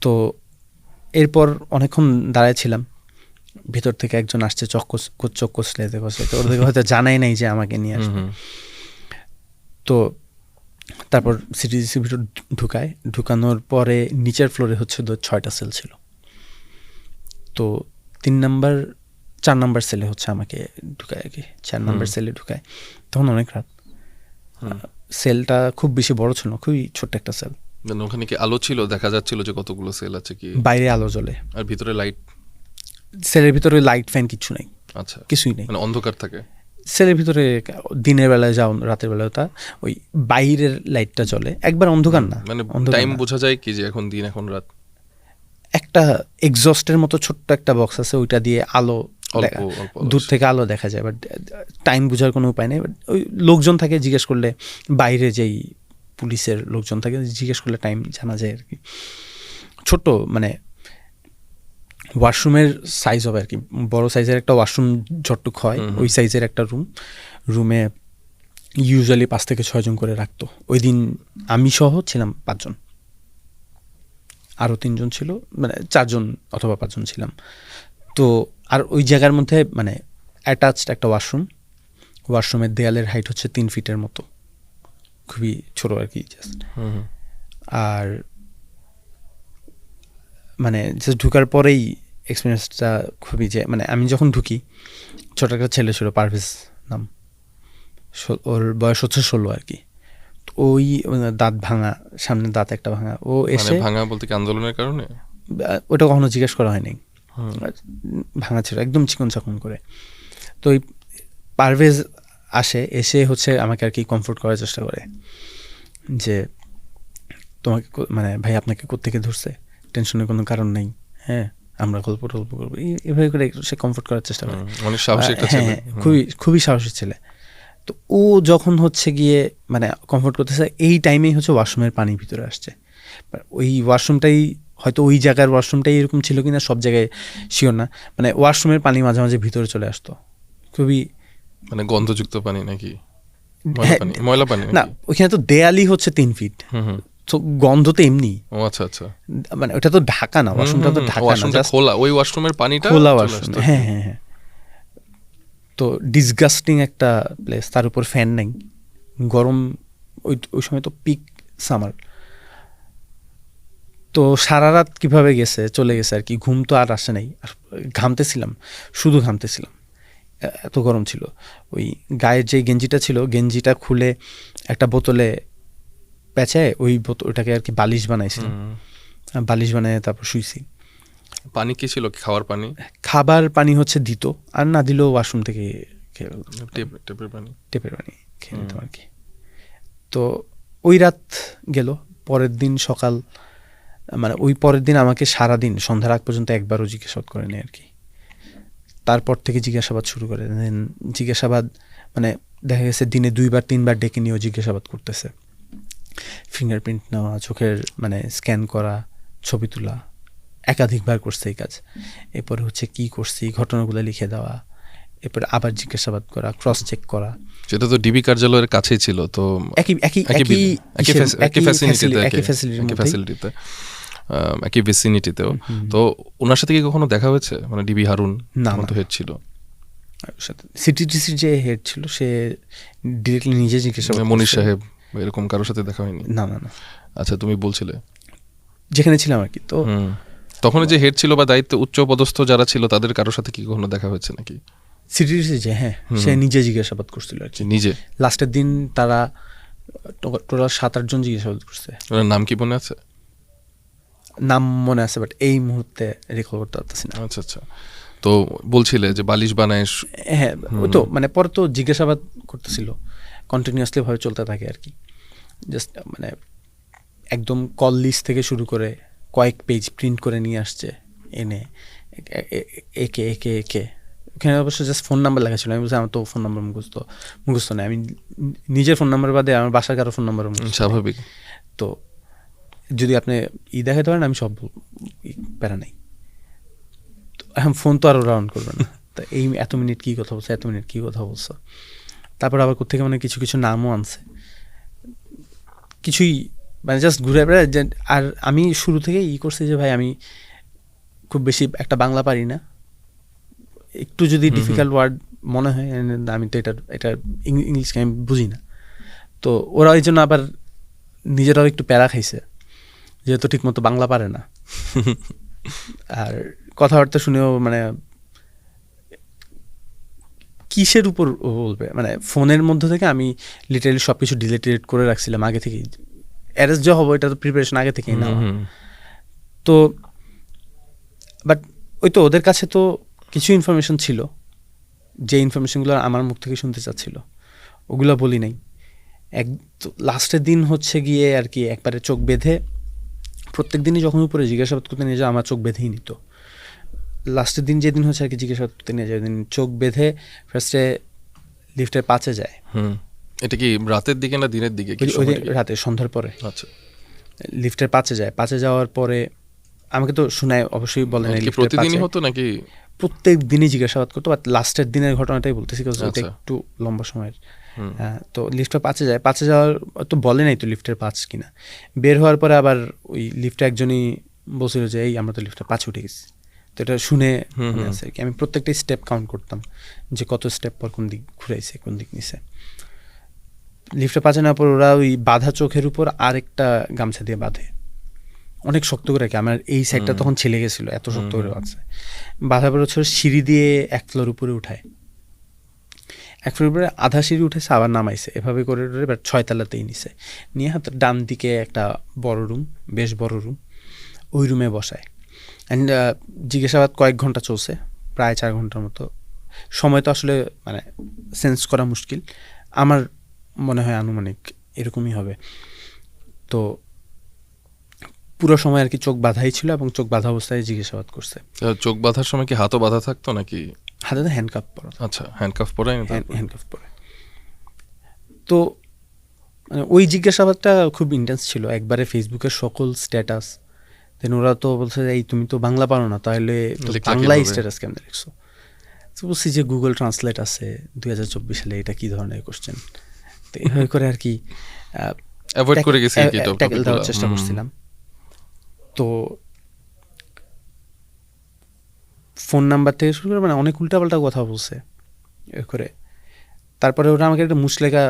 তো এরপর অনেকক্ষণ দাঁড়ায় ছিলাম, ভিতর থেকে একজন আসছে চোখ কষলাইতে কষলাইতে, ওদেরকে হয়তো জানাই নাই যে আমাকে নিয়ে আসবে। তো তারপর সিটিডিসি ভিতর ঢুকানোর পরে নিচের ফ্লোরে হচ্ছে 6টা সেল ছিল। তো 4 নাম্বার সেলে হচ্ছে আমাকে ঢুকায় আর কি, 4 নাম্বার সেলে ঢুকায়। তখন অনেক রাত, সেলটা খুব বেশি বড় ছিল না, খুবই ছোট্ট একটা সেল। ওখানে কি আলো ছিল, দেখা যাচ্ছিল যে কতগুলো সেল আছে কি? বাইরে আলো জ্বলে আর ভিতরে লাইট? সেলের ভিতরে লাইট ফ্যান কিছু নাই, আচ্ছা কিছুই নেই, মানে অন্ধকার থাকে। সেলের ভিতরে দিনের বেলায় যাও রাতের বেলায় তা ওই বাইরের লাইটটা জ্বলে, একবার অন্ধকার না, মানে টাইম বোঝা যায় কি যে এখন দিন এখন রাত? একটা এক্সস্টের মতো ছোট্ট একটা বক্স আছে, ওইটা দিয়ে আলো দূর থেকে আলো দেখা যায়, বাট টাইম বোঝার কোনো উপায় নেই। ওই লোকজন থাকে, জিজ্ঞেস করলে বাইরে যেই পুলিশের লোকজন থাকে জিজ্ঞেস করলে টাইম জানা যায় আর কি। ছোট্ট মানে ওয়াশরুমের সাইজ হবে আর কি, বড় সাইজের একটা ওয়াশরুম যতটুক হয় ওই সাইজের একটা রুমে ইউজুয়ালি 5 থেকে 6 জন করে রাখতো। ওই দিন আমি সহ ছিলাম 5 জন, আরও 3 জন ছিল, মানে 4 জন অথবা 5 জন ছিলাম। তো আর ওই জায়গার মধ্যে মানে অ্যাটাচড একটা ওয়াশরুমের দেয়ালের হাইট হচ্ছে 3 ফিটের মতো, খুবই ছোট আর কি জাস্ট। আর মানে জাস্ট ঢুকার পরেই এক্সপিরিয়েন্সটা খুবই, যে মানে আমি যখন ঢুকি, ছোট একটা ছেলে ছিল, পারভেজ নাম, ওর বয়স হচ্ছে 16 আর কি। ওই দাঁত ভাঙা, সামনে দাঁত একটা ভাঙা, ও এসে ভাঙা বলতে কি আন্দোলনের কারণে? ওটা কখনো জিজ্ঞেস করা হয়নি, ভাঙা ছিল একদম চিকন চাকন করে। তো ওই পারভেজ এসে হচ্ছে আমাকে আর কি কমফোর্ট করার চেষ্টা করে, যে তোমাকে মানে ভাই আপনাকে কোত্থেকে ধরছে, টেনশনের কোনো কারণ নেই, হ্যাঁ আমরা গল্প টল্প করবো, এভাবে করে সে কমফোর্ট করার চেষ্টা করে। অনেক সাহসী একটা ছেলে, খুবই সাহসী ছেলে। তো ও যখন হচ্ছে গিয়ে মানে কমফোর্ট করতেছে, এই টাইমেই হচ্ছে ওয়াশরুমের পানি ভিতরে আসছে। ওই ওয়াশরুমটাই হয়তো ওই জায়গার ওয়াশরুমটাই এরকম ছিল কিনা সব জায়গায় শিওর না, মানে ওয়াশরুমের পানি মাঝে মাঝে ভিতরে চলে আসতো, খুবই মানে গন্ধযুক্ত পানি নাকি ময়লা পানি? না, ওইখানে তো দেয়ালই হচ্ছে 3 ফিট, তো গন্ধ তো এমনি। ও আচ্ছা আচ্ছা, মানে ওটা তো ঢাকা না, ওয়াশরুমটা তো ঢাকা না, খোলা, ওই ওয়াশরুমের পানিটা খোলা ওয়াশরুম। হ্যাঁ হ্যাঁ হ্যাঁ, তো ডিসগাস্টিং একটা প্লেস, তার উপর ফ্যান নেই, গরম, ওই সময় তো পিক সামার। তো সারা রাত কীভাবে চলে গেছে আর কি, ঘুম তো আর আসে নাই, আর শুধু ঘামতেছিলাম, এত গরম ছিল। ওই গায়ের যে গেঞ্জিটা খুলে একটা বোতলে পেঁচায় ওইটাকে আর কি বালিশ বানাইছিলাম, বালিশ বানায় তারপর শুইছি। পানি কি ছিল? খাওয়ার পানি? খাবার পানি হচ্ছে দিত, আর না দিলেও ওয়াশরুম থেকে টেপের পানি খেয়ে নিতাম আর কি। তো ওই রাত গেল। পরের দিন সকাল, মানে ওই পরের দিন আমাকে সারাদিন সন্ধ্যার আগ পর্যন্ত একবারও জিজ্ঞাসাবাদ করেনি আর কি। তারপর থেকে জিজ্ঞাসাবাদ শুরু করে, জিজ্ঞাসাবাদ মানে দেখা গেছে দিনে 2-3 বার ডেকে নিয়েও জিজ্ঞাসাবাদ করতেছে, ফিঙ্গারপ্রিন্ট নেওয়া, চোখের মানে স্ক্যান করা, ছবি তোলা, একাধিকবার করছে এই কাজ। এরপরে হচ্ছে কি করছি ঘটনাগুলো লিখে দেওয়া, এরপরে আবার জিজ্ঞাসাবাদ করা, ক্রস চেক করা। সেটা তো ডিবি কার্যালয়ের কাছেই ছিল, তো একই ভিসিনিটিতেও। তো ওনার সাথে কি কখনো দেখা হয়েছে? মানে ডিবি হারুন তো হেড ছিল। ওর সাথে সিটিটিসির যে হেড ছিল সে ডিরেক্টলি নিজে জিজ্ঞাসা মনীষ সাহেব বা এরকম কারোর সাথে দেখা হয়নি? না না না, আচ্ছা, তুমি বলছিলে যেখানে ছিলাম আর কি। তো তখন যে হেড ছিল বা দায়িত্ব উচ্চ পদস্থ যারা ছিল তাদের কারোর সাথে কি কখনো দেখা হয়েছে নাকি? সিটিটিসি যে, হ্যাঁ, সে নিজে জিজ্ঞাসাবাদ করছিল আর কি। নিজে লাস্টের দিন তারা টোটাল 7-8 জন জিজ্ঞাসাবাদ করছে। ওনার নাম কি মনে আছে? নাম মনে আছে, বাট এই মুহূর্তে রিকল করতে পারতেছি না। আচ্ছা আচ্ছা, তো বলছিলে যে বালিশ বানায় হ্যাঁ, ওই তো মানে পরে তো জিজ্ঞাসাবাদ করতেছিল, কন্টিনিউয়াসলি ভাবে চলতে থাকে আর কি। জাস্ট মানে একদম কল লিস্ট থেকে শুরু করে কয়েক পেজ প্রিন্ট করে নিয়ে আসছে এনে একে একে একে। ওখানে অবশ্য জাস্ট ফোন নাম্বার লেখা ছিল। আমি বলছি আমার তো ফোন নাম্বার মুখস্থ নেই, আমি নিজের ফোন নাম্বার বাদে আমার বাসার কারো ফোন নাম্বার স্বাভাবিক। তো যদি আপনি দেখাতে পারেন আমি সব প্যারা নেই। এখন ফোন তো আরও রাউন্ড করবেন না, তা এই এত মিনিট কী কথা বলছো, এত মিনিট কী কথা বলছো। তারপর আবার কোথেকে মানে কিছু কিছু নামও আনছে, কিছুই মানে জাস্ট ঘুরে বেড়ায়। আর আমি শুরু থেকে করছি যে ভাই আমি খুব বেশি একটা বাংলা পারি না, একটু যদি ডিফিকাল্ট ওয়ার্ড মনে হয় আমি তো এটা ইংলিশকে আমি বুঝি না। তো ওরা ওই জন্য আবার নিজেরাও একটু প্যারা খাইছে, যেহেতু ঠিক মতো বাংলা পারে না। আর কথাবার্তা শুনেও মানে কিসের উপর বলবে, মানে ফোনের মধ্যে থেকে আমি লিটারালি সব কিছু ডিলিট করে রাখছিলাম আগে থেকেই। অ্যারেস্ট যা হবো এটা তো প্রিপারেশন আগে থেকেই নেওয়া। তো বাট ওই তো ওদের কাছে তো কিছু ইনফরমেশন ছিল, যে ইনফরমেশনগুলো আমার মুখ থেকে শুনতে চাচ্ছিল ওগুলো বলি নাই। লাস্টের দিন হচ্ছে গিয়ে আর কি একবারে চোখ বেঁধে, প্রত্যেক দিনই যখন উপরে জিজ্ঞাসাবাদ করতে নিয়ে যায় আমার চোখ বেঁধেই নিত। লাস্টের দিন যেদিন হচ্ছে আর কি জিজ্ঞাসাবাদ করতে নিয়ে যায়, ওই দিন চোখ বেঁধে ফার্স্টে লিফটের 5-এ যায়। এটা কি রাতের দিকে না দিনের দিকে? রাতে, সন্ধ্যার পরে। আচ্ছা, লিফটের 5-এ যায়। 5-এ যাওয়ার পরে আমাকে তো শোনায়, অবশ্যই বলে নাই প্রতিদিনই হতো নাকি? প্রত্যেক দিনই জিজ্ঞাসাবাদ করতো, বাট লাস্টের দিনের ঘটনাটাই বলতেছি, একটু লম্বা সময়ের। তো লিফটের 5-এ যায়। 5-এ যাওয়ার তো বলে নাই তো লিফটের 5 কিনা। বের হওয়ার পরে আবার ওই লিফটে একজনই বলছিল যে এই আমরা তো লিফটের 5 উঠে গেছি। তো এটা শুনে মনে আছে আর কি, আমি প্রত্যেকটা স্টেপ কাউন্ট করতাম যে কত স্টেপ পর কোন দিক ঘুরাইছে, কোন দিক নিছে। লিফটে 5-এ নেওয়ার পর ওরা ওই বাঁধা চোখের উপর আরেকটা গামছা দিয়ে বাঁধে, অনেক শক্ত করে রাখে। আমার এই সাইডটা তখন ছেলে গেছিল, এত শক্ত করে আছে। বাঁধার পর হচ্ছে সিঁড়ি দিয়ে 1 ফ্লোর উপরে উঠায়, 1 ফ্লোর উপরে আধা সিঁড়ি উঠেছে আবার নামাইছে, এভাবে করে 6 তলাতেই নিছে। নিয়ে হাতের ডান দিকে একটা বড় রুম, বেশ বড় রুম, ওই রুমে বসায়। অ্যান্ড জিজ্ঞাসাবাদ কয়েক ঘন্টা চলছে, প্রায় 4 ঘন্টার মতো। সময় তো আসলে মানে সেন্স করা মুশকিল, আমার মনে হয় আনুমানিক এরকমই হবে। তো পুরো সময় আর কি চোখ বাঁধাই ছিল এবং চোখ বাঁধা অবস্থায় জিজ্ঞাসাবাদ করছে। চোখ বাঁধার সময় কি হাতও বাঁধা থাকতো নাকি? হাতে তো হ্যান্ডকাফ পরা। আচ্ছা, হ্যান্ডকাফ পরাই? হ্যান্ডকাফ পরে। তো মানে ওই জিজ্ঞাসাবাদটা খুব ইন্টেন্স ছিল, একবারে ফেসবুকের সকল স্ট্যাটাস। দেন ওরা তো বলছে এই তুমি তো বাংলা পারো না, তাহলে বাংলায় স্ট্যাটাস কেমন লিখছো? তো বলছি যে গুগল ট্রান্সলেট আছে 2024 সালে, এটা কি ধরনের কোশ্চেন? তো এইভাবে করে আর কি অ্যাভয়েড করে গেছি, ট্যাকেল দেওয়ার চেষ্টা করছিলাম। তো ফোন নাম্বার থেকে শুরু করে মানে অনেক উল্টাপাল্টা কথা বলছে এ করে। তারপরে ওরা আমাকে একটা মুচলেখা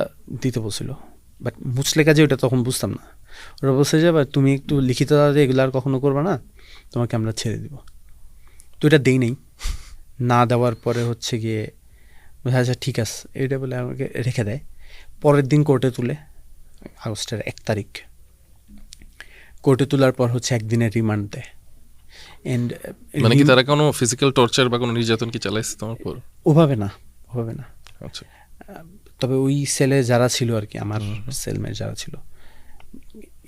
দিতে বলছিল, বাট মুচলেখা যে ওটা তখন বুঝতাম না। ওরা বলছে যে তুমি একটু লিখিত এগুলো আর কখনো করবে না, তোমাকে আমরা ছেড়ে দিব। তো এটা দেই নেই, না দেওয়ার পরে হচ্ছে গিয়ে আচ্ছা ঠিক আছে এটা বলে আমাকে রেখে দেয়। পরের দিন কোর্টে তুলে, আগস্টের 1 তারিখ কোর্টে তোলার পর হচ্ছে 1 দিনের রিমান্ড দেয়। এন্ড মানে কি তারা কোনো ফিজিক্যাল টর্চার বা কোনো নির্যাতন কি চালাইছে তোমার উপর? ওভাবে না। আচ্ছা, তবে ওই সেলে যারা ছিল আর কি, আমার সেলমেট যারা ছিল,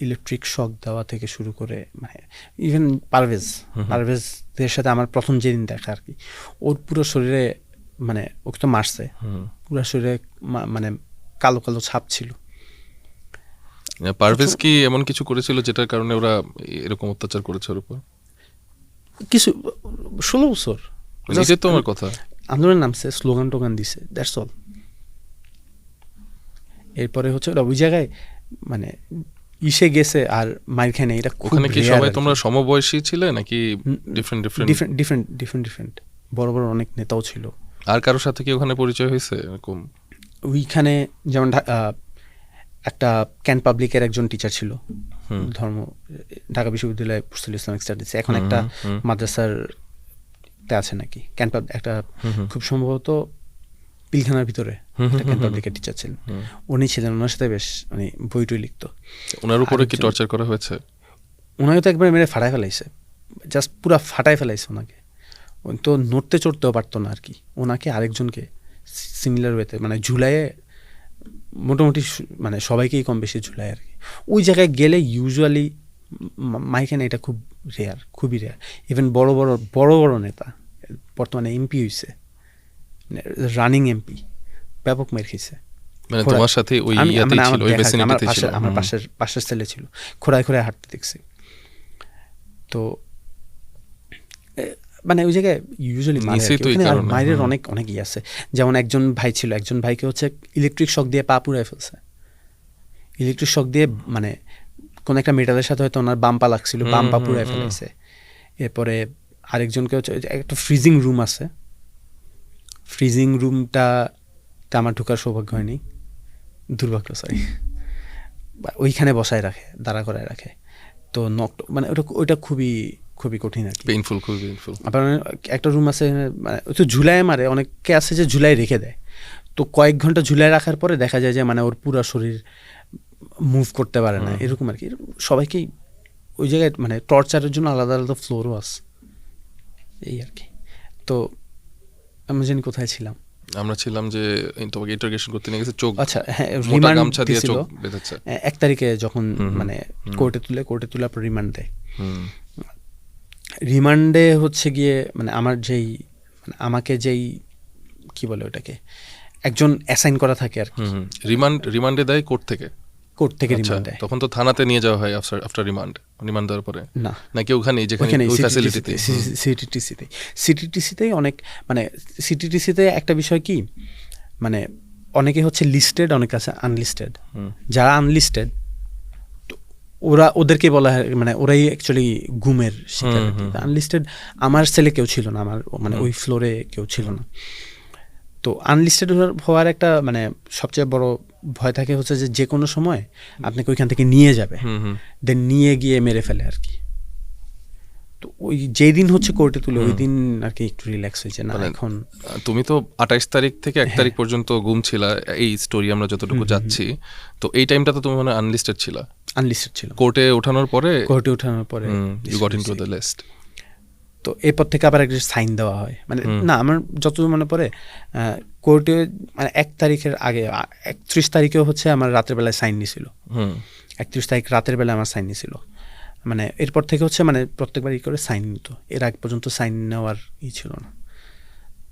ইলেকট্রিক শক দেওয়া থেকে শুরু করে মানে ইভেন পারভেজদের সাথে আমার প্রথম যেদিন দেখা আর কি, ওর পুরো শরীরে মানে ওকে তো মারছে, পুরো শরীরে মানে কালো কালো ছাপ ছিল। পারভেজ কি এমন কিছু করেছিল যেটার কারণে ওরা এরকম অত্যাচার করেছে ওর উপর? কিছু 16 বছর নিজের তো আমার কথা, আন্দোলন নামছে, স্লোগান টোগান দিছে, দ্যাটস অল। এরপরে হচ্ছে ওরা ওই জায়গায় মানে ইসে গেছে আর মাইর খায় না। এটা ওখানে কি সবাই তোমরা সমবয়সী ছিলে নাকি ডিফারেন্ট? ডিফারেন্ট বড় বড় অনেক নেতাও ছিল, আর কারোর সাথে কি ওখানে পরিচয় হয়েছে এরকম? ওইখানে যেমন একটা ক্যান্ট পাবলিকের একজন টিচার ছিল, ধর্ম, ঢাকা বিশ্ববিদ্যালয়ে পড়ছিল ইসলামিক স্টাডিজ, এখন একটা মাদ্রাসার তে আছে নাকি ক্যান্ট একটা খুব সম্ভবত পিলখানার ভিতরে ক্যান্ট পাবলিকের টিচার ছিলেন, উনি ছিলেন। ওনার সাথে বেশ মানে বই টই লিখতো। ওনার উপরে কি টর্চার করা হয়েছে? ওনাকে তো একবার মেরে ফাটাই ফেলাইছে, জাস্ট পুরা ফাটাই ফেলাইছে ওনাকে। তো নড়তে চড়তেও পারতো না আর কি। ওনাকে আরেকজনকে সিমিলার ওয়েতে মানে ঝুলাইয়ে, মোটামুটি মানে সবাইকেই কম বেশি ঝুলায় আর কি। ওই জায়গায় গেলে ইউজুয়ালি মাইখানে এটা খুব রেয়ার, খুবই রেয়ার। ইভেন বড় বড় নেতা, বর্তমানে এমপি হয়েছে, রানিং এমপি, ব্যাপক মের খেয়েছে। মানে তোমার সাথে ওই ইয়াতেই ছিল, ওই ভিসিনিটিতে ছিল? আমার পাশের ছেলে ছিল, খোঁড়ায় হাঁটতে দেখছি। তো মানে ওই জায়গায় ইউজুয়ালি মায়ের অনেক অনেক ইয়ে আছে। যেমন একজন ভাই ছিল, একজন ভাইকে হচ্ছে ইলেকট্রিক শক দিয়ে পা পুড়ায় ফেলছে। ইলেকট্রিক শক দিয়ে মানে কোন একটা মেটালের সাথে হয়তো ওনার বাম পা লাগছিল, বাম পা পুড়ায় ফেলেছে। এরপরে আরেকজনকে হচ্ছে একটা ফ্রিজিং রুম আছে, ফ্রিজিং রুমটা আমার ঢোকার সৌভাগ্য হয়নি, দুর্ভাগ্য, সরি। ওইখানে বসায় রাখে, দাঁড়া করায় রাখে। তো মানে ওইটা খুবই খুবই কঠিন আর কি, পেইনফুল, খুবই পেইনফুল। আবার একটা রুম আছে মানে তো ঝুলায় মারে, অনেকে আছে যে ঝুলাই রেখে দেয়। তো কয়েক ঘন্টা ঝুলাই রাখার পরে দেখা যায় যে মানে ওর পুরো শরীর মুভ করতে পারে না, এরকম আর কি। সবাইকেই ওই জায়গায় মানে টর্চারের জন্য আলাদা আলাদা ফ্লোরও আছে, এই আর কি। তো আমি জানি কোথায় ছিলাম, আমরা ছিলাম যে তোমাকে ইন্টারোগেশন করতে নিয়ে গেছে, চোখ, আচ্ছা হ্যাঁ, মোটা গামছা দিয়ে চোখ বেঁধেছে 1 তারিখে যখন মানে কোর্টে তুলে পর রিমান্ড দেয়। রিমান্ডে হচ্ছে গিয়ে মানে আমাকে যেই কি বলে ওটাকে, একজন অ্যাসাইন করা থাকে আর কি। রিমান্ডে দেয় কোর্ট থেকে রিমান্ড দেয়। তখন তো থানাতে নিয়ে যাওয়া হয় আফটার রিমান্ড দেওয়ার পরে? না, নাকি ওখানে যেখানে ওই ফ্যাসিলিটিতে, সিটিটিসিতেই অনেক মানে সিটিটিসিতে একটা বিষয় কি মানে অনেকে হচ্ছে লিস্টেড, অনেকে আছে আনলিস্টেড। যারা আনলিস্টেড ওদেরকে বলা হয় মানে ওরাই অ্যাকচুয়ালি গুমের শিকার। আনলিস্টেড আমার ছেলে কেউ ছিল না, আমার মানে ওই ফ্লোরে কেউ ছিল না। তো আনলিস্টেড হওয়ার একটা মানে সবচেয়ে বড় ভয় থাকে হচ্ছে যে কোনো সময় আপনাকে ওইখান থেকে নিয়ে যাবে, দেন নিয়ে গিয়ে মেরে ফেলে আর কি। তো ওই যেই দিন হচ্ছে কোর্টে তুলে ওই দিন আর কি একটু রিল্যাক্স হয়েছে না। এখন তুমি তো 28 তারিখ থেকে 1 তারিখ পর্যন্ত গুম ছিলা, এই স্টোরি আমরা যতটুকু যাচ্ছি। তো এই টাইমটা তো তুমি মানে আনলিস্টেড ছিলা? আনলিস্টেড ছিল। কোর্টে ওঠানোর পরে you got into the list. তো এরপর থেকে আবার একটা সাইন দেওয়া হয়, মানে না আমার যতদূর মনে পড়ে কোর্টে মানে 1 তারিখের আগে 31 তারিখেও হচ্ছে আমার রাতের বেলায় সাইন নিয়েছিল। 31 তারিখ রাতের বেলায় আমার সাইন নিয়েছিল। মানে এরপর থেকে হচ্ছে মানে প্রত্যেকবার করে সাইন নিত, এর আগ পর্যন্ত সাইন নেওয়ার ছিল না।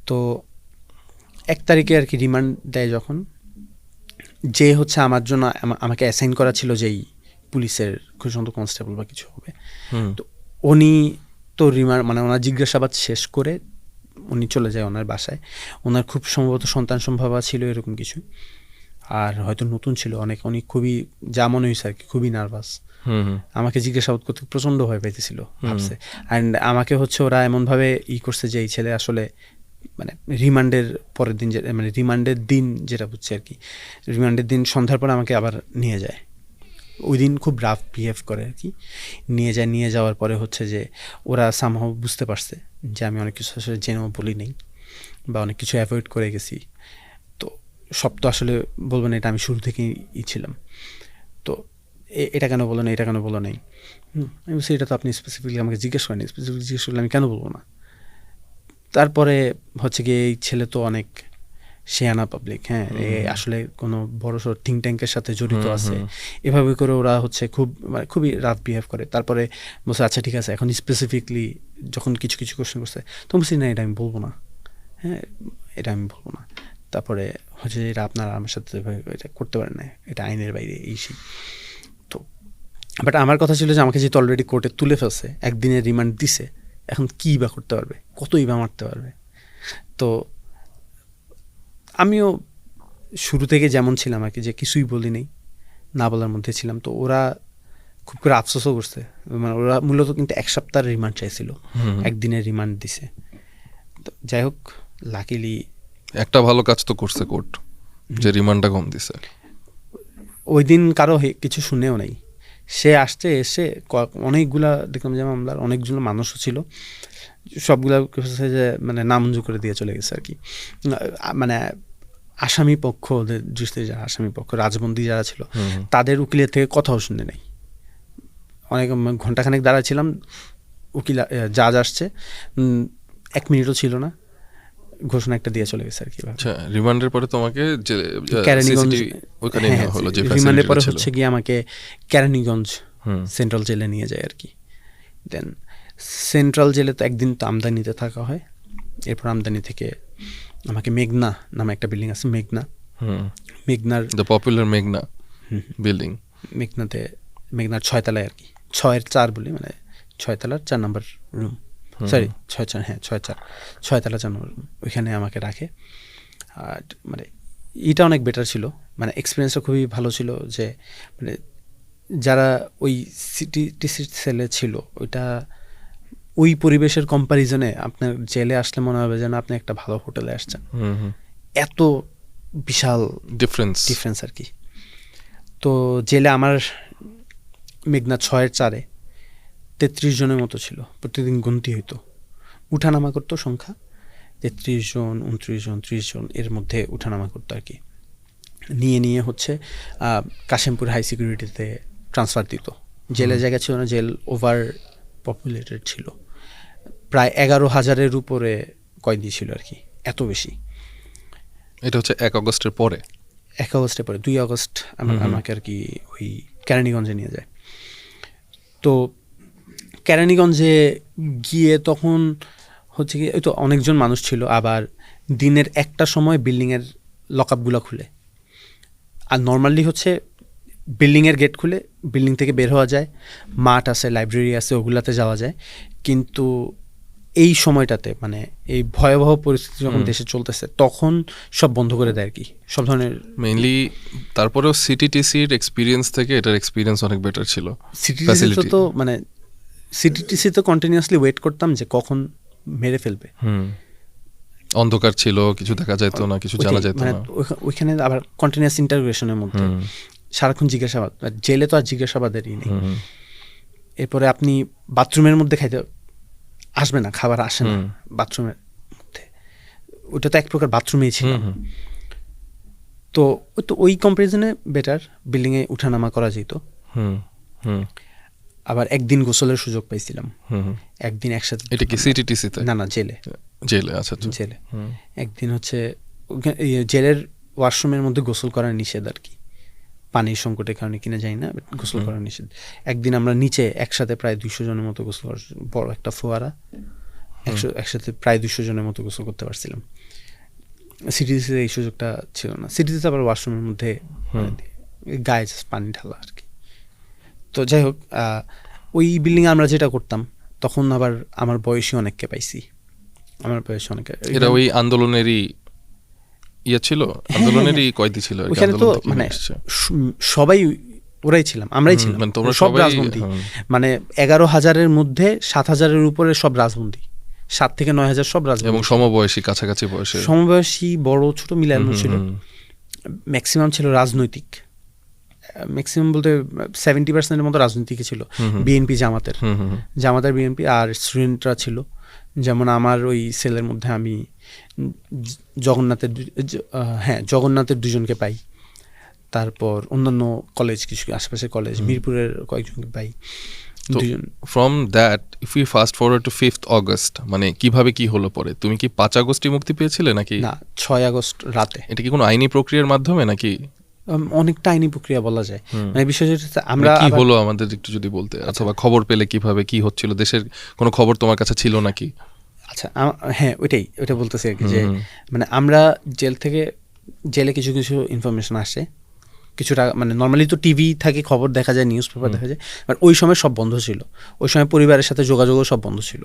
তো 1 তারিখে আর কি রিমান্ড দেয় যখন, যে হচ্ছে আমার জন্য আমাকে অ্যাসাইন করা ছিল যেই পুলিশের খুশন্ত কনস্টেবল বা কিছু হবে, তো উনি তো রিমান্ড মানে ওনার জিজ্ঞাসাবাদ শেষ করে উনি চলে যায় ওনার বাসায়। ওনার খুব সম্ভবত সন্তান সম্ভাবনা ছিল এরকম কিছু, আর হয়তো নতুন ছিল অনেক, উনি খুবই যা মনে হয়েছে আর কি খুবই নার্ভাস। আমাকে জিজ্ঞাসাবাদ করতে প্রচণ্ড ভয় পাইতেছিল ভাবছে। অ্যান্ড আমাকে হচ্ছে ওরা এমনভাবে করছে যে এই ছেলে আসলে মানে রিমান্ডের পরের দিন মানে রিমান্ডের দিন যেটা বুঝছে আর কি, রিমান্ডের দিন সন্ধ্যার পর আমাকে আবার নিয়ে যায়। ওই দিন খুব রাফ বিহেভ করে আর কি, নিয়ে যাওয়ার পরে হচ্ছে যে ওরা সামহাও বুঝতে পারছে যে আমি অনেক কিছু আসলে জেনেও বলি নেই বা অনেক কিছু অ্যাভয়েড করে গেছি। তো সব তো আসলে বলবো না, এটা আমি শুরু থেকেই ছিলাম। তো এটা কেন বলো না, এটা কেন বলো নাই? আমি বলছি এটা তো আপনি স্পেসিফিকলি আমাকে জিজ্ঞেস করেনি, স্পেসিফিকলি জিজ্ঞেস করলে আমি কেন বলবো না? তারপরে হচ্ছে গিয়ে এই ছেলে তো অনেক শেয়ানা পাবলিক, হ্যাঁ, আসলে কোনো বড়সড় থিঙ্ক ট্যাঙ্কের সাথে জড়িত আছে, এভাবে করে ওরা হচ্ছে খুবই রাফ বিহেভ করে। তারপরে বলছে আচ্ছা ঠিক আছে, এখন স্পেসিফিকলি যখন কিছু কোশ্চেন করছে তো বলছি না এটা আমি বলবো না, হ্যাঁ এটা আমি বলবো না। তারপরে হচ্ছে এটা আপনারা আমার সাথে এটা করতে পারেন না, এটা আইনের বাইরে সেই। তো বাট আমার কথা ছিল যে আমাকে যেহেতু অলরেডি কোর্টে তুলে ফেলছে, একদিনের রিমান্ড দিছে, এখন কী বা করতে পারবে, কতই বা মারতে পারবে? তো আমিও শুরু থেকে যেমন ছিলাম আর কি, যে কিছুই বলি নেই, না বলার মধ্যে ছিলাম। তো ওরা খুব করে আফসোসও করছে, মানে ওরা মূলত কিন্তু 1 সপ্তাহের রিমান্ড চাইছিল, একদিনের রিমান্ড দিছে। তো যাই হোক লাকিলি একটা ভালো কাজ তো করছে কোর্ট, যে রিমান্ডটা কম দিছে। ওই দিন কারো কিছু শুনেও নাই। সে আসছে, এসে অনেকগুলা দেখলাম যে মামলার অনেকগুলো মানুষও ছিল, সবগুলা হচ্ছে যে মানে নামঞ্জুর করে দিয়ে চলে গেছে আর কি। মানে আসামি পক্ষ, ওদের দৃষ্টিতে যারা আসামি পক্ষ, রাজবন্দী যারা ছিল, তাদের উকিলের থেকে কথাও শুনে নাই। অনেক ঘন্টাখানেক দাঁড়াচ্ছিলাম, উকিল জাজ আসছে, 1 মিনিটও ছিল না, ঘোষণা একটা দিয়ে চলে গেছে আর কি। আচ্ছা, রিমান্ডের পরে তোমাকে যে কেরানীগঞ্জ ওখানে নেওয়া হলো, যে রিমান্ডের পরে ছিল। হচ্ছে গিয়ে আমাকে কেরানীগঞ্জ সেন্ট্রাল জেলে নিয়ে যায় আর কি। দেন সেন্ট্রাল জেলে তো একদিন তো আমদানিতে থাকা হয়, এরপর আমদানি থেকে আমাকে মেঘনা নামে একটা বিল্ডিং আছে, মেঘনার দ্য পপুলার মেঘনা বিল্ডিং, মেঘনার 6 তলায় আর কি, 6-4 বলি, মানে 6 তলার 4 নম্বর রুম, সরি 6-4, হ্যাঁ 6-4, 6 তলা 4 নম্বর রুম, ওইখানে আমাকে রাখে। আর মানে এটা অনেক বেটার ছিল, মানে এক্সপিরিয়েন্সটা খুবই ভালো ছিল, যে মানে যারা ওই টিসি সেলে ছিল, ওইটা ওই পরিবেশের কম্প্যারিজনে আপনার জেলে আসলে মনে হবে যেন আপনি একটা ভালো হোটেলে আসছেন, এত বিশাল ডিফারেন্স আর কি। তো জেলে আমার মেঘনা 6-4-এ 33 জনের মতো ছিল, প্রতিদিন গুনতি হইতো, উঠানামা করতো সংখ্যা 33 জন, 29 জন, 30 জন, এর মধ্যে উঠানামা করতো আর কি। নিয়ে হচ্ছে কাশিমপুর হাই সিকিউরিটিতে ট্রান্সফার দিত। জেলে জায়গা ছিল না, জেল ওভার পপুলেটেড ছিল, প্রায় 11,000-এর উপরে কয়েদি ছিল আর কি, এত বেশি। এটা হচ্ছে 1 আগস্টের পরে, 1 আগস্টের পরে 2 আগস্ট আমাকে আর কি ওই কেরানীগঞ্জে নিয়ে যায়। তো কেরানীগঞ্জে গিয়ে তখন হচ্ছে কি, ওই তো অনেকজন মানুষ ছিল, আবার দিনের একটা সময় বিল্ডিংয়ের লকআপগুলো খুলে, আর নর্মালি হচ্ছে বিল্ডিংয়ের গেট খুলে বিল্ডিং থেকে বের হওয়া যায়, মাঠ আছে, লাইব্রেরি আছে, ওগুলাতে যাওয়া যায়। কিন্তু এই সময়টাতে মানে এই ভয়াবহ পরিস্থিতি যখন দেশে চলতেছে, তখন সব বন্ধ করে দেয় আর কি, সব ধরনের। মেইনলি তারপরেও সিটিটিসির এক্সপিরিয়েন্স থেকে এটার এক্সপিরিয়েন্স অনেক বেটার ছিল। সিটিটিসি তো মানে সিটিটিসি তো কন্টিনিউয়াসলি ওয়েট করতাম যে কখন মেরে ফেলবে। অন্ধকার ছিল, কিছু দেখা যেত না, কিছু জানা যেত না। ওইখানে আবার কন্টিনিউয়াস ইন্টারোগেশনের মধ্যে সারাক্ষণ জিজ্ঞাসাবাদ, জেলে তো আর জিজ্ঞাসাবাদেরই নেই। এরপরে আপনি বাথরুমের মধ্যে খাইতে আসবে না, খাবার আসে না বাথরুমের মধ্যে, ওটা তো এক প্রকার বাথরুমেই ছিল। তো ওই কম্পারিজনে বেটার, বিল্ডিংয়ে উঠানামা করা যেত। আবার একদিন গোসলের সুযোগ পাইছিলাম, একদিন একসাথে। এটা কি সিটিটিসিতে? না, জেলে। আচ্ছা, জেলে একদিন হচ্ছে জেলের ওয়াশরুমের মধ্যে গোসল করা নিষেধ আর কি, পানির সংকটের কারণে কিনা যাই না, গোসল করা নিষেধ। একদিন আমরা নিচে একসাথে প্রায় 200 জনের মতো গোসল করার, বড় একটা ফোয়ারা, একসাথে প্রায় 200 জনের মতো গোসল করতে পারছিলাম। সিটিতে এই সুযোগটা ছিল না। সিটিতে আবার ওয়াশরুমের মধ্যে গায়ে পানি ঢালা আর কি। তো যাই হোক, ওই বিল্ডিংয়ে আমরা যেটা করতাম, তখন আবার আমার বয়সী অনেককে পাইছি, আমার বয়সী অনেকে। এটা ওই আন্দোলনেরই ছিল, আন্দোলনেরই কয়েদি ছিল ওইখানে। তো মানে সবাই ওরাই ছিলাম, আমরাই ছিলাম, সব রাজবন্দী। মানে 11,000-এর মধ্যে 7,000-এর উপরে সব রাজবন্দী, 7 থেকে 9,000 সব রাজবন্দী, এবং সমবয়সী, কাছাকাছি বয়সে, সমবয়সী, বড় ছোট মিলানো ছিল। ম্যাক্সিমাম ছিল রাজনৈতিক, ম্যাক্সিমাম বলতে 70%-এর মতো রাজনীতিকে ছিল, বিএনপি, জামাতের বিএনপি, আর স্টুডেন্টরা ছিল। যেমন আমার ওই সেলের মধ্যে আমি জগন্নাথের 2জনকে পাই, তারপর অন্যান্য কলেজ, কিছু আশেপাশের কলেজ, মিরপুরের কয়েকজনকে পাই, 2জন। From that if you fast forward to 5th August, মানে কিভাবে কি হলো পরে? তুমি কি 5 আগস্টই মুক্তি পেয়েছিলে নাকি? না, 6 আগস্ট রাতে। এটা কি কোনো আইনি প্রক্রিয়ার মাধ্যমে নাকি? অনেকটা আইনি প্রক্রিয়া বলা যায়। মানে বিষয় আমরা কি হলো আমাদের একটু যদি বলতে, অথবা খবর পেলে কিভাবে, কি হচ্ছিল, দেশের কোনো খবর তোমার কাছে ছিল নাকি? আচ্ছা, হ্যাঁ, ওইটা বলতেছি আর কি, যে মানে আমরা জেলে কিছু ইনফরমেশন আসে, কিছুটা মানে নর্মালি তো টিভি থাকে, খবর দেখা যায়, নিউজ পেপার দেখা যায়, বাট ওই সময় সব বন্ধ ছিল। ওই সময় পরিবারের সাথে যোগাযোগও সব বন্ধ ছিল।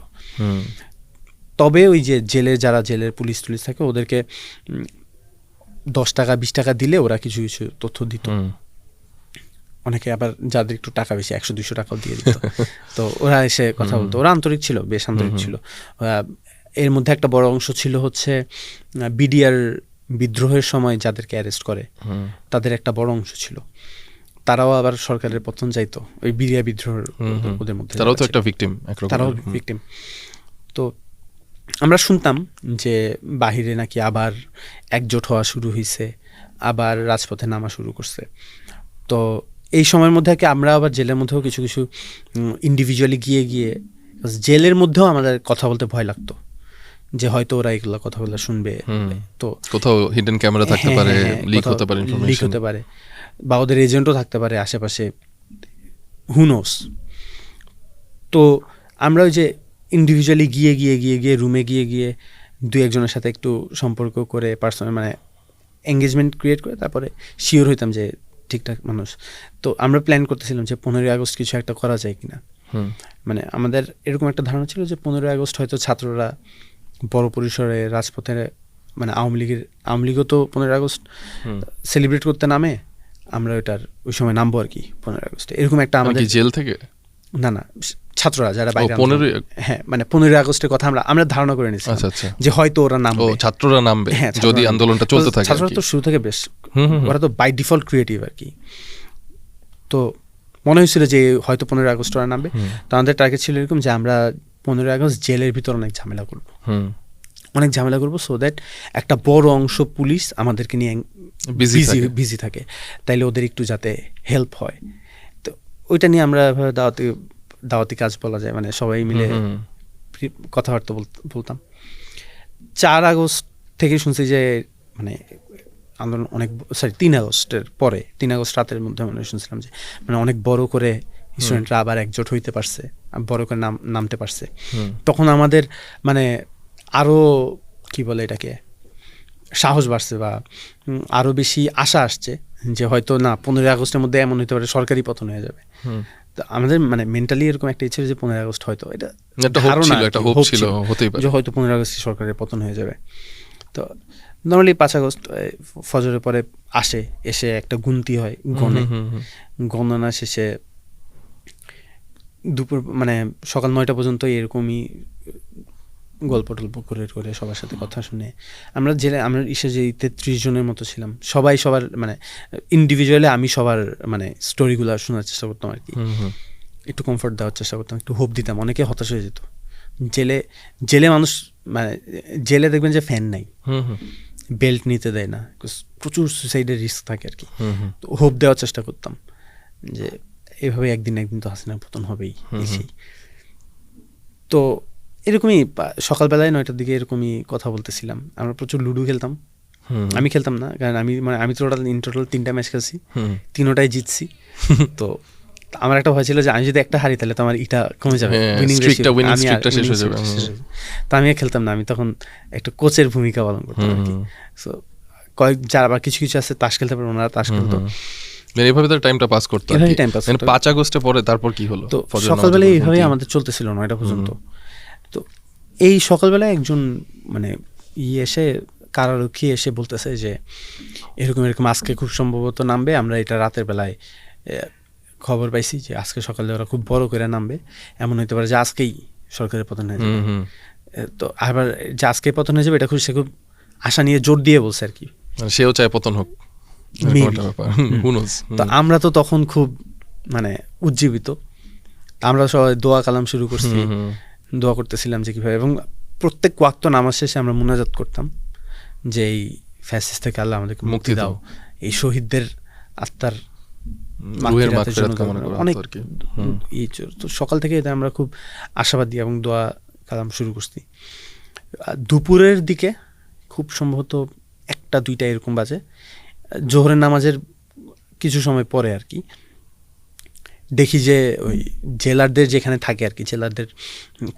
তবে ওই যে জেলের পুলিশ থাকে, ওদেরকে 10 টাকা 20 টাকা দিলে ওরা কিছু তথ্য দিত। অনেকে আবার যাদের একটু টাকা বেশি 100-200 টাকাও দিয়ে দিত। তো ওরা এসে কথা বলতো, ওরা আন্তরিক ছিল, বেশ আন্তরিক ছিল। এর মধ্যে একটা বড় অংশ ছিল হচ্ছে বিডিআর বিদ্রোহের সময় যাদেরকে অ্যারেস্ট করে তাদের একটা বড় অংশ ছিল, তারাও আবার সরকারের পতন চাইতো ওই বিডিআর বিদ্রোহের ওদের মধ্যে, তারাও তো একটা ভিকটিম, তারাও ভিকটিম। তো আমরা শুনতাম যে বাহিরে নাকি আবার একজোট হওয়া শুরু হয়েছে, আবার রাজপথে নামা শুরু করছে। তো এই সময়ের মধ্যে কি আমরা আবার জেলের মধ্যেও কিছু কিছু ইন্ডিভিজুয়ালি গিয়ে গিয়ে জেলের মধ্যেও আমাদের কথা বলতে ভয় লাগতো যে হয়তো ওরা এগুলো কথাগুলো শুনবে, তো কোথাও হিডেন ক্যামেরা থাকতে পারে, লিক হতে পারে, লিক হতে পারে, বা ওদের এজেন্টও থাকতে পারে আশেপাশে, হু নোস। তো আমরা ওই যে ইন্ডিভিজুয়ালি গিয়ে গিয়ে গিয়ে গিয়ে রুমে গিয়ে গিয়ে দুই একজনের সাথে একটু সম্পর্ক করে পার্সোনাল মানে এঙ্গেজমেন্ট ক্রিয়েট করে তারপরে শিওর হইতাম যে ঠিকঠাক মানুষ। তো আমরা প্ল্যান করতেছিলাম যে 15ই আগস্ট কিছু একটা করা যায় কিনা। মানে আমাদের এরকম একটা ধারণা ছিল যে 15ই আগস্ট হয়তো ছাত্ররা বড় পরিসরে রাজপথে, মানে আওয়ামী লীগও তো 15ই আগস্ট সেলিব্রেট করতে নামে, আমরা ওইটার ওই সময় নামবো আর কি 15ই আগস্টে, এরকম একটা আমাদের জেল থেকে না ছাত্ররা যারা বাইরে, 15ই হ্যাঁ মানে 15ই আগস্টের কথা আমরা ধারণা করে নিয়েছি যে হয়তো ওরা নামবে, ছাত্ররা নামবে যদি আন্দোলনটা চলতে থাকে। ছাত্ররা তো শুরু থেকে বেশ, ওরা তো বাই ডিফল্ট ক্রিয়েটিভ আর কি। তো মনে হয়েছিল যে হয়তো 15ই আগস্ট ওরা নামবে। তো আমাদের টার্গেট ছিল এরকম যে আমরা 15ই আগস্ট জেলের ভিতর অনেক ঝামেলা করবো সো দ্যাট একটা বড় অংশ পুলিশ আমাদেরকে নিয়ে বিজি থাকে, তাইলে ওদের একটু যাতে হেল্প হয়। তো ওইটা নিয়ে আমরা দাওয়াতি কাজ বলা যায়, মানে সবাই মিলে কথাবার্তা বলতাম। 4 আগস্ট থেকে শুনছি যে মানে আন্দোলন অনেক, 3 আগস্টের পরে 3 আগস্ট রাতের মধ্যে মানে শুনছিলাম যে মানে অনেক বড় করে স্টুডেন্টরা আবার একজোট হইতে পারছে, বড় করে নামতে পারছে। তখন আমাদের মানে আরও কি বলে এটাকে সাহস বাড়ছে বা আরও বেশি আশা আসছে যে হয়তো না 15ই আগস্টের মধ্যে এমন হতে পারে সরকারি পতন হয়ে যাবে। আমাদের মানে মেন্টালি এরকম একটা ইচ্ছে যে 15ই আগস্ট হয়তো এটা হোপ ছিল যে হয়তো 15ই আগস্ট সরকারের পতন হয়ে যাবে। তো নর্মালি 5 আগস্ট ফজরের পরে এসে একটা গুনতি হয়, গণনা শেষে দুপুর মানে সকাল 9টা পর্যন্ত এরকমই গল্প টল্প করে সবার সাথে কথা শুনে আমরা ইসে যে 33 জনের মতো ছিলাম, সবাই সবার মানে ইন্ডিভিজুয়ালি আমি সবার মানে স্টোরিগুলো শোনার চেষ্টা করতাম আর কি, একটু কমফোর্ট দেওয়ার চেষ্টা করতাম, একটু হোপ দিতাম। অনেকে হতাশ হয়ে যেত, জেলে মানুষ মানে জেলে দেখবেন যে ফ্যান নাই, বেল্ট নিতে দেয় না, প্রচুর সুইসাইডের রিস্ক থাকে আর কি। তো হোপ দেওয়ার চেষ্টা করতাম যে এভাবে একদিন তো হাসিনার পতন হবেই। তো এরকমই সকালবেলায় 9টার দিকে এরকমই কথা বলতেছিলাম। আমরা প্রচুর লুডো খেলতাম, আমি খেলতাম না কারণ আমি তো টোটাল 3টা ম্যাচ খেলছি, 3টাই জিতছি। তো আমার একটা ভয় ছিল যে আমি যদি একটা হারি তাহলে তো আমার এটা কমে যাবে, তো আমি খেলতাম না। আমি তখন একটা কোচের ভূমিকা পালন করতাম আর কি। সো যারা আবার কিছু আছে তাস খেলতে পারবো, ওনারা তাস খেলতো, এইভাবে তার টাইমটা পাস করতো। 5 আগস্টে পরে তারপর কি হলো? তো সকালবেলায় এইভাবেই আমাদের চলতেছিল 9টা পর্যন্ত। তো এই সকালবেলায় একজন মানে কারারক্ষী এসে বলতেছে যে এরকম আজকে খুব সম্ভবত নামবে, আমরা এটা রাতের বেলায় খবর পাইছি যে আজকে সকালে ওরা খুব বড় করে নামবে, এমন হইতে পারে যে আজকেই সরকারের পতন হয়ে যাবে। তো আবার যে আজকে পতন হয়ে যাবে এটা সে খুব আশা নিয়ে জোর দিয়ে বলছে আর কি, সেও চায় পতন হোক। তো আমরা তো তখন খুব মানে উজ্জীবিত, আমরা সবাই দোয়া কালাম শুরু করছি, দোয়া করতেছিলাম যে কীভাবে, এবং প্রত্যেক ওয়াক্ত নামাজ শেষে আমরা মুনাজাত করতাম যে এই ফ্যাসিস্ট থেকে আল্লাহ আমাদেরকে মুক্তি দাও, এই শহীদদের আত্মার অনেক। তো সকাল থেকে আমরা খুব আশাবাদী এবং দোয়া কালাম শুরু করছি। দুপুরের দিকে খুব সম্ভবত 1টা-2টা এরকম বাজে, জোহরের নামাজের কিছু সময় পরে আর কি, দেখি যে ওই জেলারদের যেখানে থাকে আর কি, জেলারদের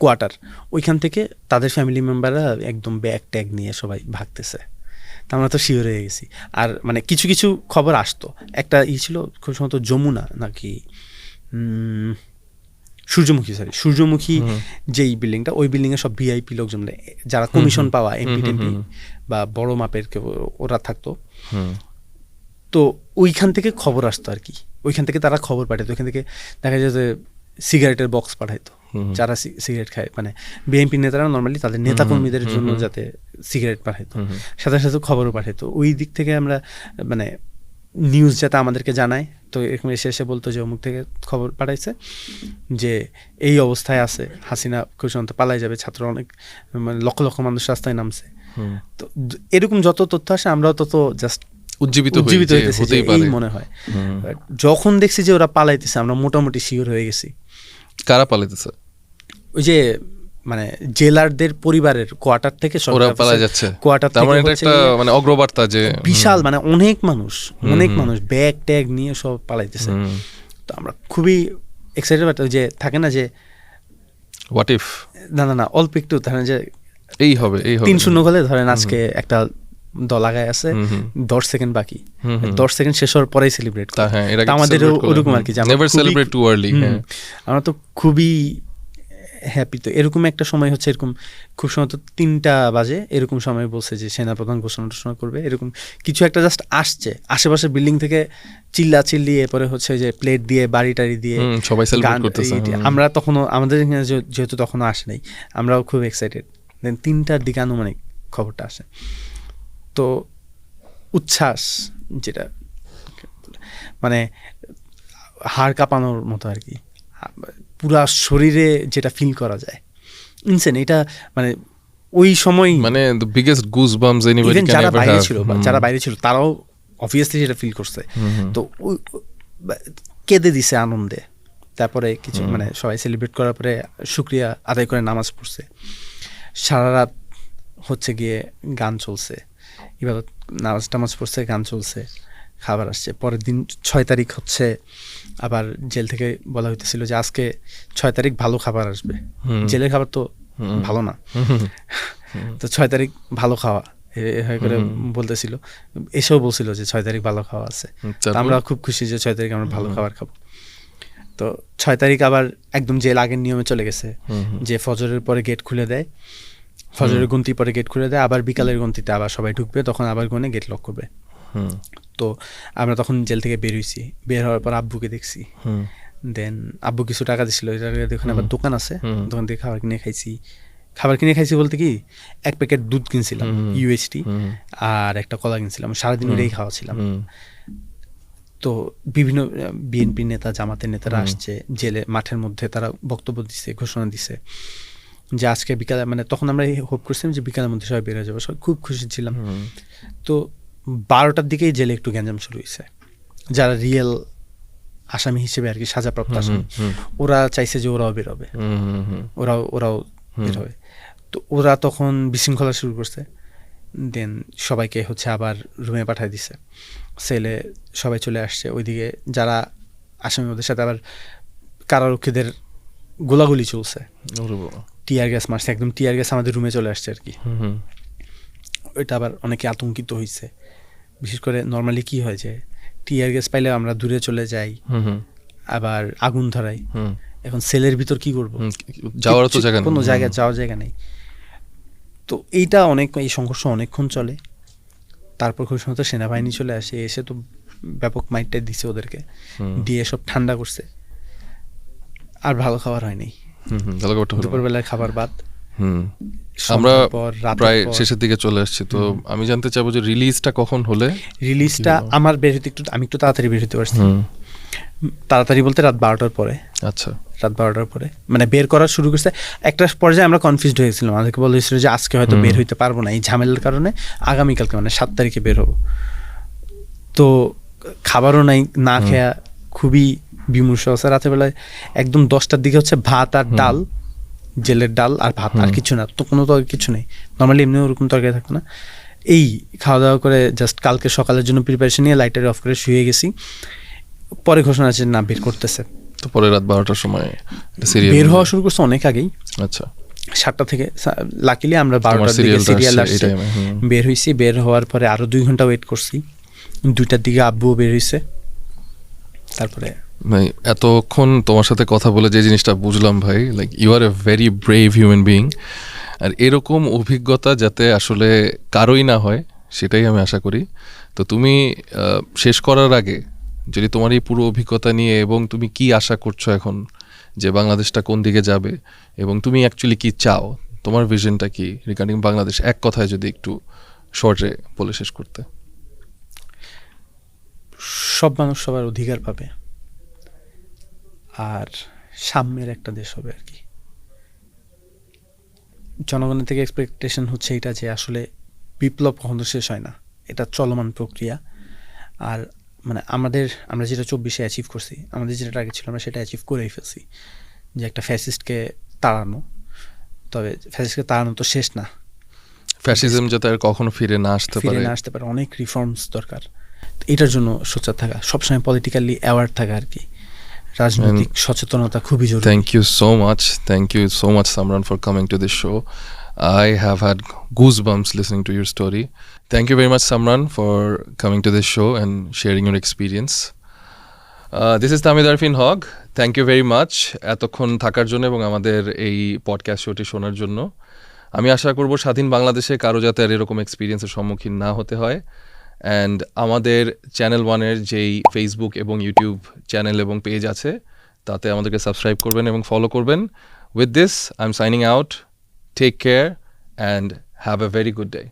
কোয়ার্টার, ওইখান থেকে তাদের ফ্যামিলি মেম্বাররা একদম ব্যাগ ট্যাগ নিয়ে সবাই ভাগতেছে। তা আমরা তো শিওর হয়ে গেছি। আর মানে কিছু কিছু খবর আসতো, একটা ছিল খুব সম্ভবত যমুনা নাকি সূর্যমুখী যেই বিল্ডিংটা, ওই বিল্ডিংয়ে সব ভিআইপি লোকজন যারা কমিশন পাওয়া এমপি টেমপি বা বড় মাপের ওরা থাকতো। তো ওইখান থেকে খবর আসতো আর কি, ওইখান থেকে তারা খবর পাঠাতো। ওইখান থেকে দেখা যায় যে সিগারেটের বক্স পাঠাইতো, যারা সিগারেট খায়, মানে বিএনপি নেতারা নর্মালি তাদের নেতাকর্মীদের জন্য যাতে সিগারেট পাঠাইতো, সাথে সাথে খবরও পাঠাইতো। ওই দিক থেকে আমরা মানে নিউজ যাতে আমাদেরকে জানায়, তো এরকম এসে এসে বলতো যে অমুক থেকে খবর পাঠাইছে যে এই অবস্থায় আছে হাসিনা, খুব সম্ভবত পালাই যাবে, ছাত্র অনেক মানে লক্ষ লক্ষ মানুষ রাস্তায় নামছে। তো এরকম যত তথ্য আসে আমরাও তত জাস্ট উজ্জীবিত হইতেছি যে এই মনে হয়। যখন দেখছি যে ওরা পালাইতেছে আমরা মোটামুটি শিওর হয়ে গেছি। কারা পালাইতেছে? ওই যে মানে জেলারদের পরিবারের কোয়ার্টার থেকে ওরা পালাই যাচ্ছে, কোয়ার্টার থেকে একটা মানে অগ্রবার্তা যে বিশাল মানে অনেক মানুষ ব্যাগ ট্যাগ নিয়ে সব পালাইতেছে। তো আমরা খুবই এক্সাইটেড, যে থাকে না যে হোয়াট ইফ, না অল্প একটু ধরেন যে এই হবে 3-0 হলে ধরেন আজকে একটা দল আগায় আছে, 10 সেকেন্ড বাকি, 10 সেকেন্ড শেষ হওয়ার পরেই সেলিব্রেট করে। আমাদের ওরকম আর কি, আমরা তো খুবই হ্যাপি। তো এরকম একটা সময় হচ্ছে, এরকম খুব সম্ভবত 3টা বাজে এরকম সময় বলছে যে সেনাপ্রধান ঘোষণা করবে, এরকম কিছু একটা জাস্ট আসছে আশেপাশে বিল্ডিং থেকে চিল্লি, এরপরে হচ্ছে যে প্লেট দিয়ে বাড়ি টাড়ি দিয়ে সবাই সেলিব্রেট করতেছে। আমরা তখনও আমাদের এখানে যেহেতু তখনও আসে নাই, আমরাও খুব এক্সাইটেড। দেন 3টার দিকে আনুমানিক খবরটা আসে, তো উচ্ছ্বাস যেটা মানে হাড় কাঁপানোর মতো আর কি, পুরা শরীরে যেটা ফিল করা যায় ইনসেন। এটা মানে ওই সময় মানে the biggest goosebumps anybody can ever have. যারা বাইরে ছিল তারাও অবভিয়াসলি সেটা ফিল করছে। তো কেঁদে দিছে আনন্দে। তারপরে কিছু মানে সবাই সেলিব্রেট করার পরে শুকরিয়া আদায় করে নামাজ পড়ছে, সারা রাত হচ্ছে গিয়ে গান চলছে, এবার নামাজ পড়ছে, গান চলছে, খাবার আসছে। পরের দিন 6 তারিখ হচ্ছে আবার জেল থেকে বলা হইতেছিল যে আজকে 6 তারিখ ভালো খাবার আসবে। জেলের খাবার তো ভালো না, তো 6 তারিখ ভালো খাওয়া করে বলতেছিল, এসেও বলছিল যে 6 তারিখ ভালো খাওয়া আছে। আমরা খুব খুশি যে 6 তারিখ আমরা ভালো খাবার খাবো। তো 6 তারিখ আবার একদম জেল আগের নিয়মে চলে গেছে, যে ফজরের পরে গেট খুলে দেয়, ফজরের গন্তি পরে গেট খুলে দেয়, আবার বিকালের গন্তিতে আবার সবাই ঢুকবে, তখন আবার গনে গেট লক করবে। তো আমরা তখন জেল থেকে বের হয়েছি, বের হওয়ার পর আব্বুকে দেখছি, দেন আব্বু কিছু টাকা দিছিল, ওখানে আবার দোকান আছে, দোকান থেকে খাবার কিনে খাইছি বলতে কি 1 প্যাকেট দুধ কিনছিলাম ইউএসটি, আর একটা কলা কিনছিলাম, সারাদিন ওটাই খাওয়াছিলাম। তো বিভিন্ন বিএনপি নেতা, জামাতের নেতারা আসছে জেলে, মাঠের মধ্যে তারা বক্তব্য দিচ্ছে, ঘোষণা দিছে যে আজকে বিকালে, মানে তখন আমরা হোপ করছিলাম যে বিকালের মধ্যে সবাই বের হয়ে যাবো, সবাই খুব খুশি ছিলাম। তো 12টার দিকেই জেলে একটু গ্যাঞ্জাম শুরু হয়েছে। যারা রিয়েল আসামি হিসেবে আর কি, সাজাপ্রাপ্ত আসামি, ওরা চাইছে যে ওরাও বেরোবে, ওরাও বেরোবে। তো ওরা তখন বিশৃঙ্খলা শুরু করছে, দেন সবাইকে হচ্ছে আবার রুমে পাঠিয়ে দিছে, সেলে সবাই চলে আসছে। ওইদিকে যারা আসামি ওদের সাথে আবার কারারক্ষীদের গোলাগুলি চলছে, টিয়ার গ্যাস মারছে, একদম টিয়ার গ্যাস আমাদের রুমে চলে আসছে আর কি। ওইটা আবার অনেকে আতঙ্কিত হয়েছে, বিশেষ করে নর্মালি কি হয় যে টিয়ার গ্যাস পাইলে আমরা দূরে চলে যাই, আবার আগুন ধরাই। এখন সেলের ভিতর কি করবো, যাওয়ার তো জায়গা নেই, কোনো জায়গায় যাওয়ার জায়গা নেই। তো এইটা এই সংঘর্ষ অনেকক্ষণ চলে। তারপর খুব সম্ভবত সেনাবাহিনী চলে আসে, এসে তো ব্যাপক মাইটটা দিছে ওদেরকে, দিয়ে সব ঠান্ডা করছে। আর ভালো খাবার হয়নি, দুপুরবেলার খাবার বাদ। আমরা প্রায় শেষের দিকে চলে আসছি, তো আমি জানতে চাইবো যে রিলিজটা কখন হলে? রিলিজটা আমার বের হতে আমি একটু তাড়াতাড়ি বের হতে পারছি, তাড়াতাড়ি বলতে রাত 12টার পরে। আচ্ছা, রাত 12টার পরে মানে বের করা শুরু করছে। একটা পর্যায়ে আমরা কনফিউজড হয়ে গেছিলাম, আমাদেরকে বলা হয়েছিল যে আজকে হয়তো বের হইতে পারবো না এই ঝামেলার কারণে, আগামীকালকে মানে 7 তারিখে বের হবো। তো খাবারও নাই, না খেয়া খুবই বিমর্ষ আছে। রাতের বেলায় একদম 10টার দিকে হচ্ছে ভাত আর ডাল, জেলের ডাল আর ভাত, আর কিছু না, তো কোনো তরকারি কিছু নেই। নর্মালি এমনি ওরকম তরকারি থাকতো না। এই খাওয়া দাওয়া করে জাস্ট কালকে সকালের জন্য প্রিপারেশন নিয়ে লাইটার অফ করে শুয়ে গেছি। পরে ঘোষণা আছে না বের করতেছে। তো পরে রাত 12টার সময় বের হওয়া শুরু করছে অনেক আগেই। আচ্ছা, 7টা থেকে লাকিলি আমরা 12টার দিকে সিরিয়াল আসছে, বের হয়েছি। বের হওয়ার পরে আরো 2 ঘন্টা ওয়েট করছি, 2টার দিকে আব্বুও বের হয়েছে। তারপরে এতক্ষণ তোমার সাথে কথা বলে যে জিনিসটা বুঝলাম ভাই, like you are a very brave human being. আর এরকম অভিজ্ঞতা যাতে আসলে কারোই না হয় সেটাই আমি আশা করি। তো তুমি শেষ করার আগে যদি তোমার এই পুরো অভিজ্ঞতা নিয়ে এবং তুমি কি আশা করছো এখন যে বাংলাদেশটা কোন দিকে যাবে এবং তুমি অ্যাকচুয়ালি কি চাও, তোমার ভিশনটা কি রিগার্ডিং বাংলাদেশ, এক কথায় যদি একটু শর্টে বলে শেষ করতে। সব মানুষ সবার অধিকার পাবে, আর সাম্যের একটা দেশ হবে আর কি। জনগণের থেকে এক্সপেকটেশন হচ্ছে এটা যে আসলে বিপ্লব কখনো শেষ হয় না, এটা চলমান প্রক্রিয়া। আর মানে আমরা যেটা 24-এ অ্যাচিভ করছি, আমাদের যেটা টার্গেট ছিল আমরা সেটা অ্যাচিভ করেই ফেলছি, যে একটা ফ্যাসিস্টকে তাড়ানো। তবে ফ্যাসিস্টকে তাড়ানো তো শেষ না, ফ্যাসিজম যাতে আর কখনো ফিরে না আসতে ফিরে পারে। না আসতে পারে, অনেক রিফর্মস দরকার। তো এটার জন্য সোচ্চার থাকা, সবসময় পলিটিক্যালি অ্যাওয়ার্ড থাকা আর কি, রাজনৈতিক সচেতনতা খুবই জরুরি। Thank you so much. Thank you so much, Samran, for coming to this show. I have had goosebumps listening to your story. Thank you very much, Samran, for coming to this show and sharing your experience. This is Tamid Arfin Hogg. Thank you very much এতক্ষণ থাকার জন্য এবং আমাদের এই podcast শোটি শোনার জন্য। আমি আশা করব স্বাধীন বাংলাদেশে কারো যাতে আর এরকম এক্সপিরিয়েন্সের সম্মুখীন না হতে হয়। অ্যান্ড আমাদের চ্যানেল ওয়ানের যেই ফেসবুক এবং ইউটিউব চ্যানেল এবং পেজ আছে তাতে আমাদেরকে সাবস্ক্রাইব করবেন এবং ফলো করবেন। With this I am signing out. Take care and have a very good day.